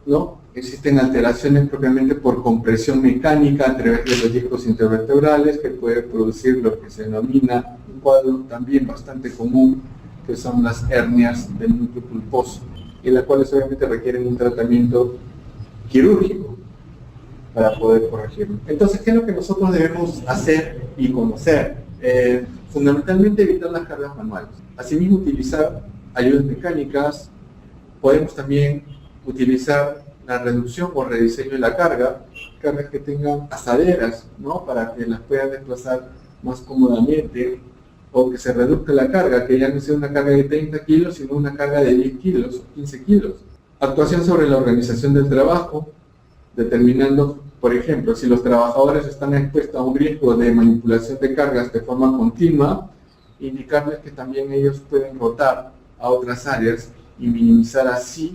¿No? Existen alteraciones propiamente por compresión mecánica a través de los discos intervertebrales que puede producir lo que se denomina un cuadro también bastante común, que son las hernias del núcleo pulposo, y las cuales obviamente requieren un tratamiento quirúrgico para poder corregirlo. Entonces, ¿qué es lo que nosotros debemos hacer y conocer? Fundamentalmente evitar las cargas manuales. Asimismo, utilizar ayudas mecánicas. Podemos también utilizar la reducción o rediseño de la cargas que tengan asaderas, ¿no?, para que las puedan desplazar más cómodamente, o que se reduzca la carga, que ya no sea una carga de 30 kilos, sino una carga de 10 kilos o 15 kilos. Actuación sobre la organización del trabajo, determinando, por ejemplo, si los trabajadores están expuestos a un riesgo de manipulación de cargas de forma continua, indicarles que también ellos pueden rotar a otras áreas y minimizar así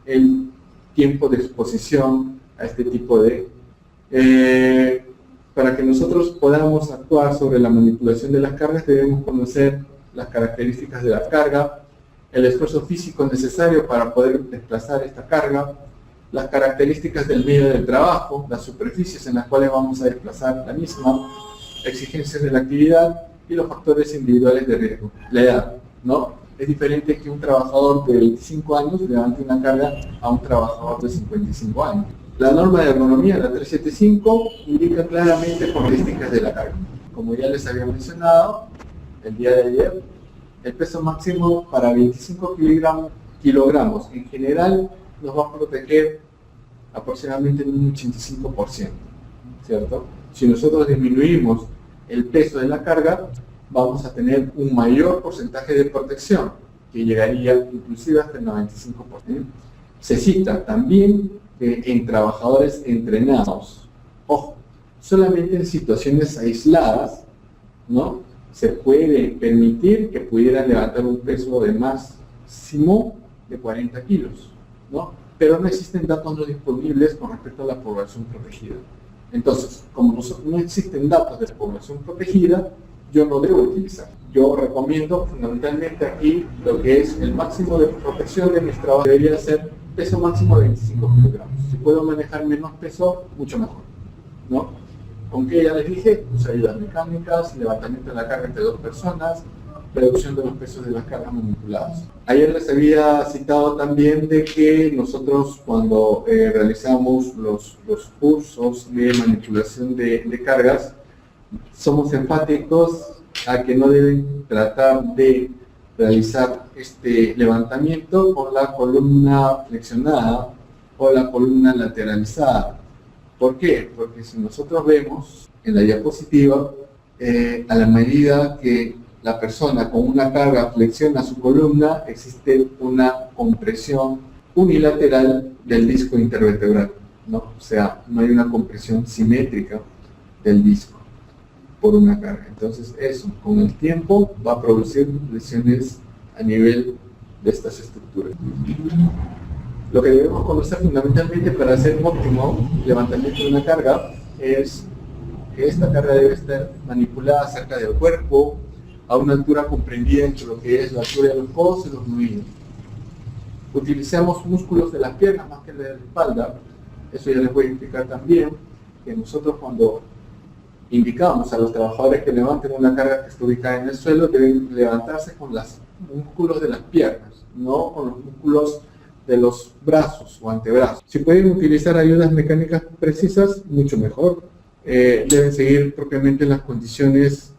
el tiempo de exposición a este tipo de... para que nosotros podamos actuar sobre la manipulación de las cargas, debemos conocer las características de la carga, el esfuerzo físico necesario para poder desplazar esta carga, las características del medio de trabajo, las superficies en las cuales vamos a desplazar la misma, exigencias de la actividad y los factores individuales de riesgo. La edad, ¿no? Es diferente que un trabajador de 25 años levante una carga a un trabajador de 55 años. La norma de ergonomía, la 375, indica claramente características de la carga. Como ya les había mencionado el día de ayer, el peso máximo para 25 kilogramos en general nos va a proteger aproximadamente en un 85%, ¿cierto? Si nosotros disminuimos el peso de la carga, vamos a tener un mayor porcentaje de protección, que llegaría inclusive hasta el 95%. Se cita también en trabajadores entrenados. Ojo, solamente en situaciones aisladas, ¿no?, se puede permitir que pudieran levantar un peso de máximo de 40 kilos, ¿no? Pero no existen datos no disponibles con respecto a la población protegida. Entonces, como no existen datos de la población protegida, yo no debo utilizar. Yo recomiendo fundamentalmente aquí lo que es el máximo de protección de mis trabajos. Debería ser peso máximo de 25 kilogramos. Si puedo manejar menos peso, mucho mejor, ¿no? Aunque ya les dije, pues ayudas mecánicas, levantamiento de la carga entre dos personas, reducción de los pesos de las cargas manipuladas. Ayer les había citado también de que nosotros cuando realizamos los cursos de manipulación de cargas, somos enfáticos a que no deben tratar de realizar este levantamiento con la columna flexionada o la columna lateralizada. ¿Por qué? Porque si nosotros vemos en la diapositiva, a la medida que la persona con una carga flexiona su columna, existe una compresión unilateral del disco intervertebral, ¿no? O sea, no hay una compresión simétrica del disco por una carga. Entonces eso, con el tiempo, va a producir lesiones a nivel de estas estructuras. Lo que debemos conocer fundamentalmente para hacer un óptimo levantamiento de una carga es que esta carga debe estar manipulada cerca del cuerpo, a una altura comprendida entre lo que es la altura de los codos y los nudillos. Utilizamos músculos de las piernas más que de la espalda. Eso ya les voy a explicar también, que nosotros cuando indicamos a los trabajadores que levanten una carga que está ubicada en el suelo, deben levantarse con los músculos de las piernas, no con los músculos de los brazos o antebrazos. Si pueden utilizar ayudas mecánicas precisas, mucho mejor. deben seguir propiamente las condiciones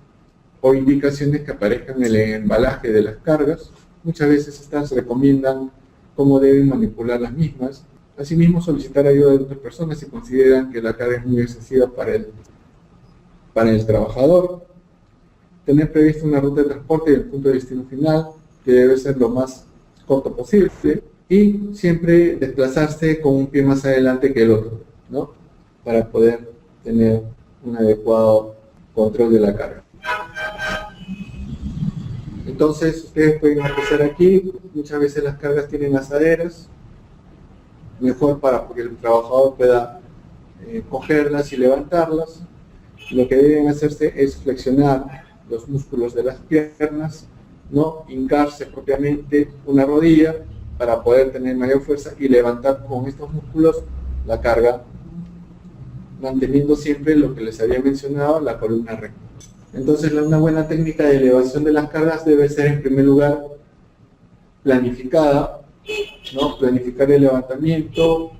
o indicaciones que aparezcan en el embalaje de las cargas. Muchas veces estas recomiendan cómo deben manipular las mismas. Asimismo, solicitar ayuda de otras personas si consideran que la carga es muy excesiva para el trabajador. Tener previsto una ruta de transporte y el punto de destino final, que debe ser lo más corto posible, y siempre desplazarse con un pie más adelante que el otro, ¿no? Para poder tener un adecuado control de la carga. Entonces, ustedes pueden apreciar aquí, muchas veces las cargas tienen asaderas, mejor para que el trabajador pueda cogerlas y levantarlas. Lo que deben hacerse es flexionar los músculos de las piernas, no hincarse propiamente una rodilla para poder tener mayor fuerza y levantar con estos músculos la carga, manteniendo siempre lo que les había mencionado, la columna recta. Entonces, una buena técnica de elevación de las cargas debe ser, en primer lugar, planificada, ¿no? Planificar el levantamiento,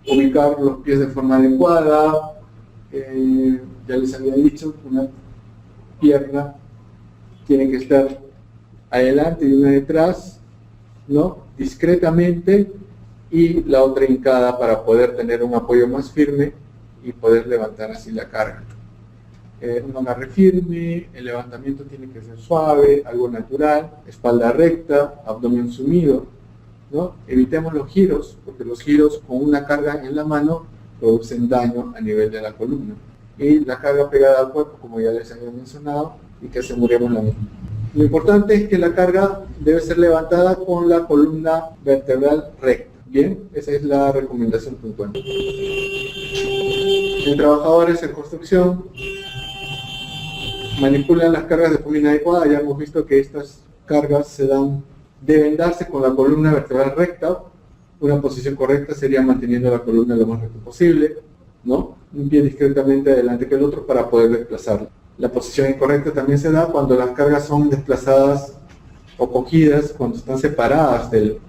ubicar los pies de forma adecuada. Ya les había dicho, una pierna tiene que estar adelante y una detrás, ¿no? Discretamente, y la otra hincada para poder tener un apoyo más firme y poder levantar así la carga. Un agarre firme, el levantamiento tiene que ser suave, algo natural, espalda recta, abdomen sumido, ¿no? Evitemos los giros, porque los giros con una carga en la mano producen daño a nivel de la columna. Y la carga pegada al cuerpo, como ya les había mencionado, y que aseguremos la misma. Lo importante es que la carga debe ser levantada con la columna vertebral recta. Bien, esa es la recomendación puntual. En trabajadores en construcción, manipulan las cargas de forma inadecuada. Ya hemos visto que estas cargas deben darse con la columna vertebral recta. Una posición correcta sería manteniendo la columna lo más recto posible, ¿no? Un pie discretamente adelante que el otro para poder desplazarla. La posición incorrecta también se da cuando las cargas son desplazadas o cogidas, cuando están separadas del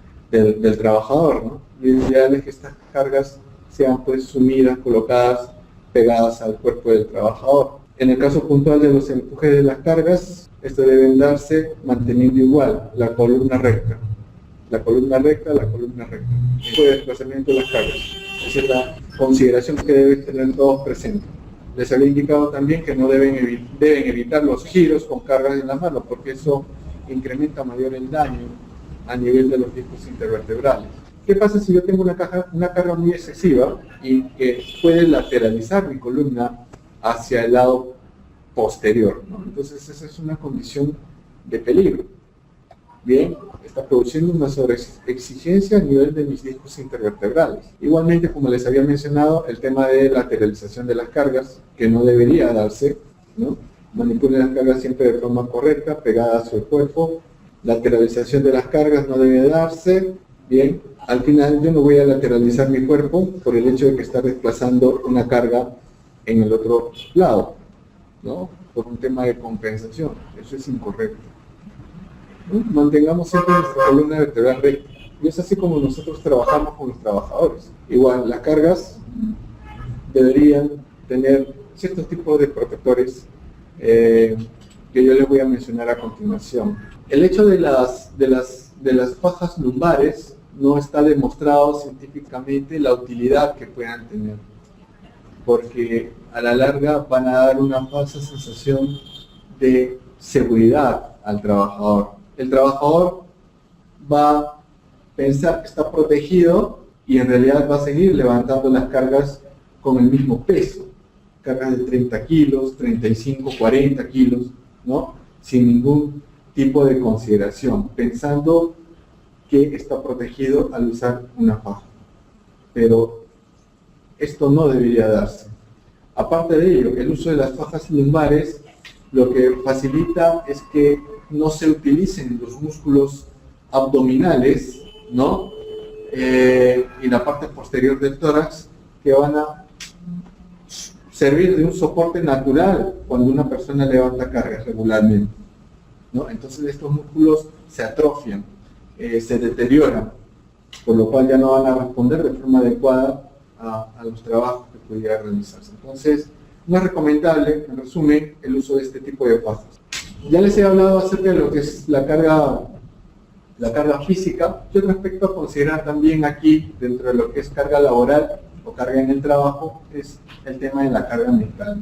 trabajador, ¿no? Lo ideal es que estas cargas sean pues sumidas, colocadas, pegadas al cuerpo del trabajador. En el caso puntual de los empujes de las cargas, esto deben darse manteniendo igual la columna recta. La columna recta, la columna recta. Tipo de desplazamiento de las cargas. Esa es la consideración que deben tener todos presentes. Les había indicado también que no deben evitar los giros con cargas en la mano, porque eso incrementa mayor el daño a nivel de los discos intervertebrales. ¿Qué pasa si yo tengo una carga muy excesiva y que puede lateralizar mi columna hacia el lado posterior, ¿no? Entonces esa es una condición de peligro. Bien, está produciendo una sobreexigencia a nivel de mis discos intervertebrales. Igualmente, como les había mencionado, el tema de lateralización de las cargas, que no debería darse, ¿no? Manipulen las cargas siempre de forma correcta, pegadas al cuerpo. Lateralización de las cargas no debe darse. Bien, al final yo no voy a lateralizar mi cuerpo por el hecho de que está desplazando una carga en el otro lado, ¿no? Por un tema de compensación. Eso es incorrecto. Mantengamos siempre nuestra columna vertebral recta. Y es así como nosotros trabajamos con los trabajadores. Igual, las cargas deberían tener ciertos tipos de protectores que yo les voy a mencionar a continuación. El hecho de las fajas lumbares no está demostrado científicamente la utilidad que puedan tener, porque a la larga van a dar una falsa sensación de seguridad al trabajador. El trabajador va a pensar que está protegido y en realidad va a seguir levantando las cargas con el mismo peso. Cargas de 30 kilos, 35, 40 kilos, ¿no? Sin ningún tipo de consideración, pensando que está protegido al usar una faja. Pero esto no debería darse. Aparte de ello, el uso de las fajas lumbares lo que facilita es que no se utilicen los músculos abdominales, ¿no? Y la parte posterior del tórax, que van a servir de un soporte natural cuando una persona levanta cargas regularmente, ¿no? Entonces estos músculos se atrofian, se deterioran, por lo cual ya no van a responder de forma adecuada a los trabajos que pudiera realizarse. Entonces, no es recomendable, en resumen, el uso de este tipo de pasos. Ya les he hablado acerca de lo que es la carga física. Y otro aspecto a considerar también aquí, dentro de lo que es carga laboral o carga en el trabajo, es el tema de la carga mental.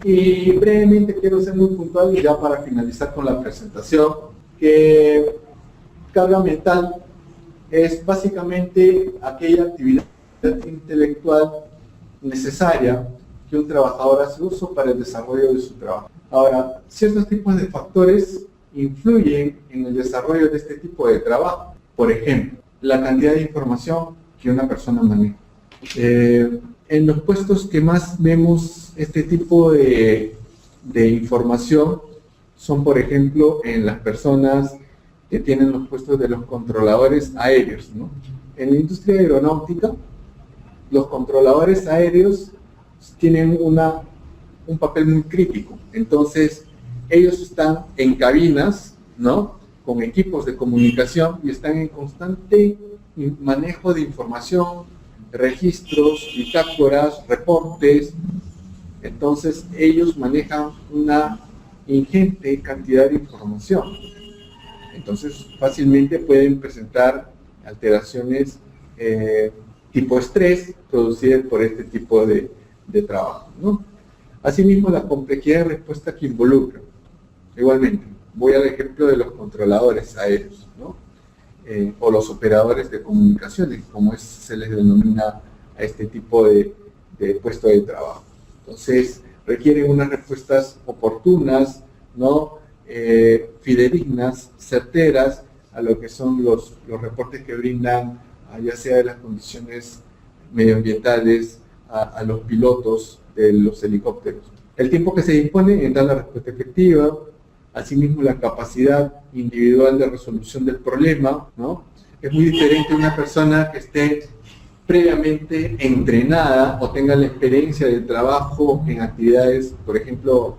Y brevemente quiero ser muy puntual, ya para finalizar con la presentación, que carga mental es básicamente aquella actividad intelectual necesaria que un trabajador hace uso para el desarrollo de su trabajo. Ahora, ciertos tipos de factores influyen en el desarrollo de este tipo de trabajo. Por ejemplo, la cantidad de información que una persona maneja. En los puestos que más vemos este tipo de información son, por ejemplo, en las personas que tienen los puestos de los controladores aéreos, ¿no? En la industria aeronáutica, los controladores aéreos tienen un papel muy crítico. Entonces, ellos están en cabinas, ¿no?, con equipos de comunicación y están en constante manejo de información, registros, bitácoras, reportes. Entonces, ellos manejan una ingente cantidad de información. Entonces, fácilmente pueden presentar alteraciones tipo estrés producidas por este tipo de trabajo, ¿no? Asimismo, la complejidad de respuesta que involucra. Igualmente, voy al ejemplo de los controladores aéreos, ¿no? O los operadores de comunicaciones, como se les denomina a este tipo de puesto de trabajo. Entonces, requieren unas respuestas oportunas, ¿no?, fidedignas, certeras a lo que son los reportes que brindan, ya sea de las condiciones medioambientales, a los pilotos de los helicópteros. El tiempo que se dispone en dar la respuesta efectiva, asimismo la capacidad individual de resolución del problema, ¿no? Es muy diferente una persona que esté previamente entrenada o tenga la experiencia de trabajo en actividades, por ejemplo,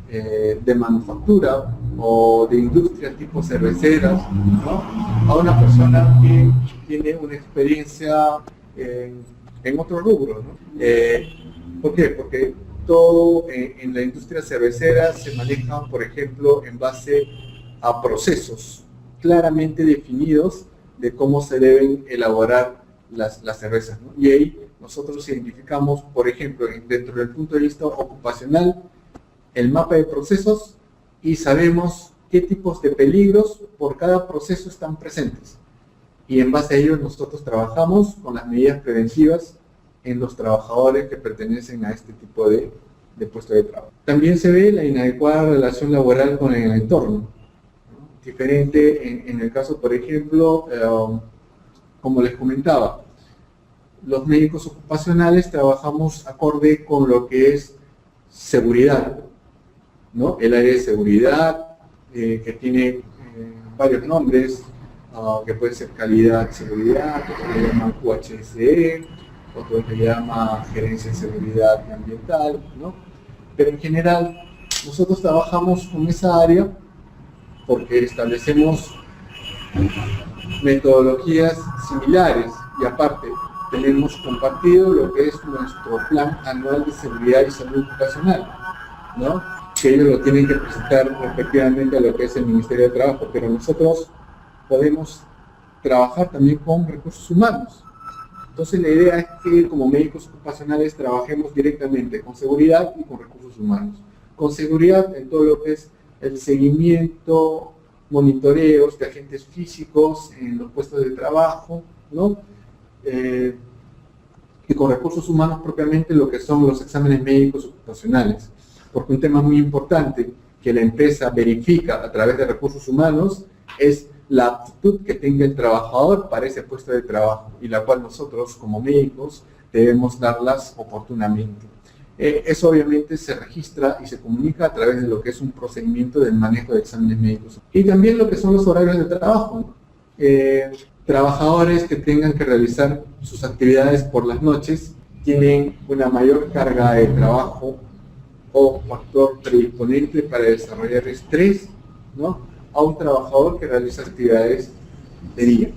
de manufactura o de industria tipo cerveceras, ¿no?, a una persona que tiene una experiencia en otro rubro, ¿no? ¿Por qué? Porque todo en la industria cervecera se maneja, por ejemplo, en base a procesos claramente definidos de cómo se deben elaborar las cervezas, ¿no? Y ahí nosotros identificamos, por ejemplo, dentro del punto de vista ocupacional, el mapa de procesos y sabemos qué tipos de peligros por cada proceso están presentes. Y en base a ello nosotros trabajamos con las medidas preventivas en los trabajadores que pertenecen a este tipo de puesto de trabajo. También se ve la inadecuada relación laboral con el entorno, ¿no? Diferente en el caso, por ejemplo, como les comentaba, los médicos ocupacionales trabajamos acorde con lo que es seguridad, ¿no? El área de seguridad, que tiene varios nombres, que puede ser calidad, seguridad, otro le llaman QHSE, otro le llama gerencia de seguridad ambiental, ¿no? Pero en general, nosotros trabajamos con esa área porque establecemos metodologías similares y aparte tenemos compartido lo que es nuestro plan anual de seguridad y salud ocupacional, ¿no?, que ellos lo tienen que presentar respectivamente a lo que es el Ministerio de Trabajo, pero nosotros podemos trabajar también con recursos humanos. Entonces la idea es que como médicos ocupacionales trabajemos directamente con seguridad y con recursos humanos. Con seguridad en todo lo que es el seguimiento, monitoreos de agentes físicos en los puestos de trabajo, ¿no? Y con recursos humanos propiamente lo que son los exámenes médicos ocupacionales. Porque un tema muy importante que la empresa verifica a través de recursos humanos es la aptitud que tenga el trabajador para ese puesto de trabajo y la cual nosotros como médicos debemos darlas oportunamente. Eso obviamente se registra y se comunica a través de lo que es un procedimiento del manejo de exámenes médicos. Y también lo que son los horarios de trabajo. Trabajadores que tengan que realizar sus actividades por las noches tienen una mayor carga de trabajo o factor predisponente para desarrollar estrés, ¿no?, a un trabajador que realiza actividades de día.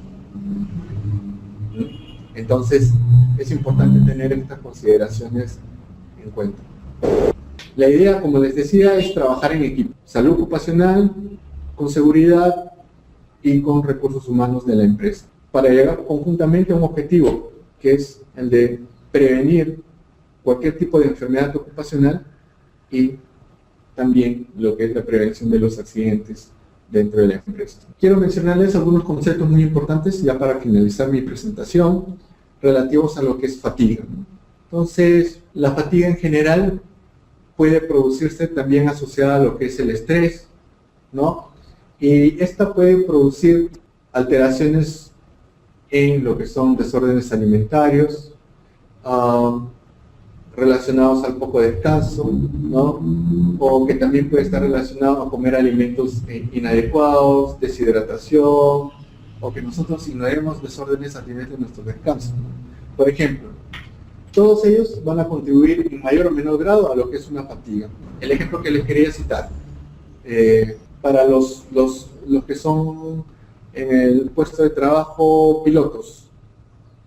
Entonces, es importante tener estas consideraciones en cuenta. La idea, como les decía, es trabajar en equipo. Salud ocupacional, con seguridad y con recursos humanos de la empresa, para llegar conjuntamente a un objetivo, que es el de prevenir cualquier tipo de enfermedad ocupacional y también lo que es la prevención de los accidentes dentro de la empresa. Quiero mencionarles algunos conceptos muy importantes ya para finalizar mi presentación, relativos a lo que es fatiga. Entonces, la fatiga en general puede producirse también asociada a lo que es el estrés, ¿no? Y esta puede producir alteraciones en lo que son desórdenes alimentarios, relacionados al poco descanso, ¿no? O que también puede estar relacionado a comer alimentos inadecuados, deshidratación, o que nosotros ignoremos desórdenes a nivel de nuestro descanso, ¿no? Por ejemplo, todos ellos van a contribuir en mayor o menor grado a lo que es una fatiga. El ejemplo que les quería citar, para los que son en el puesto de trabajo pilotos,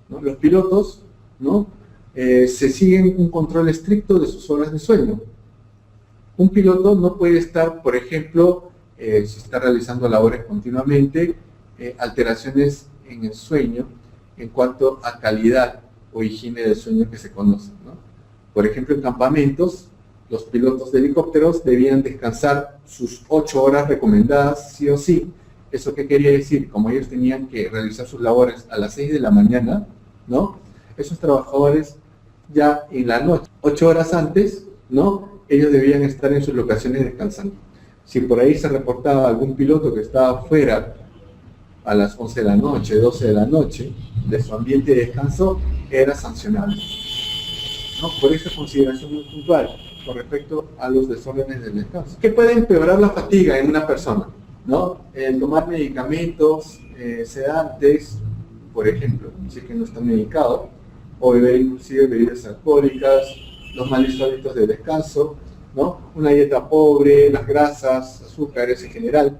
¿no? Los pilotos, ¿no? Se siguen un control estricto de sus horas de sueño. Un piloto no puede estar, por ejemplo, si está realizando labores continuamente, alteraciones en el sueño en cuanto a calidad o higiene del sueño que se conocen, ¿no? Por ejemplo, en campamentos, los pilotos de helicópteros debían descansar sus 8 horas recomendadas sí o sí. ¿Eso qué quería decir? Como ellos tenían que realizar sus labores a las 6 de la mañana, ¿no? Esos trabajadores ya en la noche, 8 horas antes, ¿no? Ellos debían estar en sus locaciones descansando. Si por ahí se reportaba algún piloto que estaba fuera a las 11 de la noche, 12 de la noche, de su ambiente de descanso, era sancionable, ¿no? Por esa consideración muy puntual con respecto a los desórdenes del descanso. ¿Qué puede empeorar la fatiga en una persona? ¿No? El tomar medicamentos sedantes, por ejemplo, si es que no está medicado, o beber inclusive bebidas alcohólicas, los malos hábitos de descanso, ¿no? Una dieta pobre, las grasas, azúcares en general,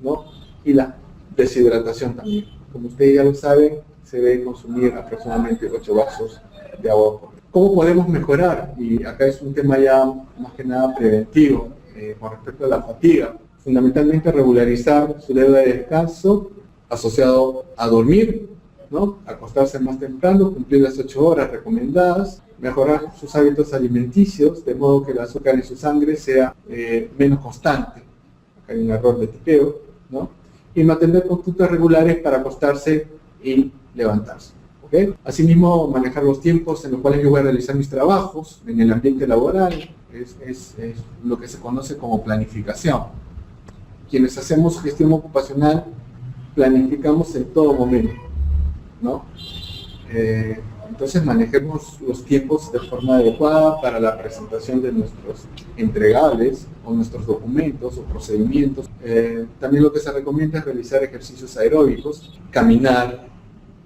¿no? Y la deshidratación también. Como ustedes ya lo saben, se debe consumir aproximadamente 8 vasos de agua por día. ¿Cómo podemos mejorar? Y acá es un tema ya más que nada preventivo con respecto a la fatiga. Fundamentalmente regularizar su deuda de descanso asociado a dormir, ¿no? Acostarse más temprano, cumplir las 8 horas recomendadas, mejorar sus hábitos alimenticios, de modo que el azúcar en su sangre sea menos constante. Acá hay un error de tipeo, ¿no? Y mantener conductas regulares para acostarse y levantarse, ¿okay? Asimismo, manejar los tiempos en los cuales yo voy a realizar mis trabajos en el ambiente laboral, es lo que se conoce como planificación. Quienes hacemos gestión ocupacional, planificamos en todo momento, ¿no? Entonces manejemos los tiempos de forma adecuada para la presentación de nuestros entregables o nuestros documentos o procedimientos. También lo que se recomienda es realizar ejercicios aeróbicos, caminar,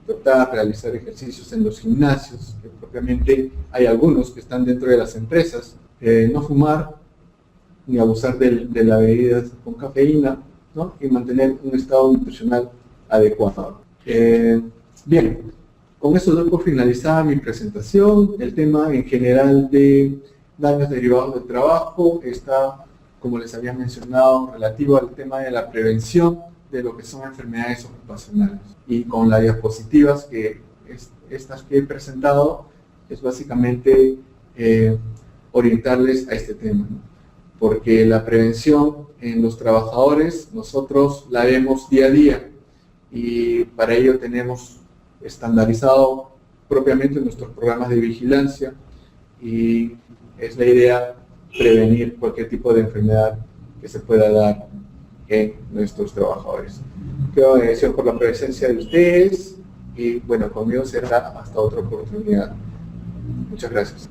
tratar de realizar ejercicios en los gimnasios, que propiamente hay algunos que están dentro de las empresas, no fumar ni abusar de la bebida con cafeína, ¿no? Y mantener un estado nutricional adecuado. Bien, con eso doy por finalizada mi presentación. El tema en general de daños derivados del trabajo está, como les había mencionado, relativo al tema de la prevención de lo que son enfermedades ocupacionales. Y con las diapositivas estas que he presentado, es básicamente orientarles a este tema, ¿no? Porque la prevención en los trabajadores nosotros la vemos día a día y para ello tenemos estandarizado propiamente nuestros programas de vigilancia y es la idea prevenir cualquier tipo de enfermedad que se pueda dar en nuestros trabajadores. Quiero agradecer por la presencia de ustedes y bueno, conmigo será hasta otra oportunidad. Muchas gracias.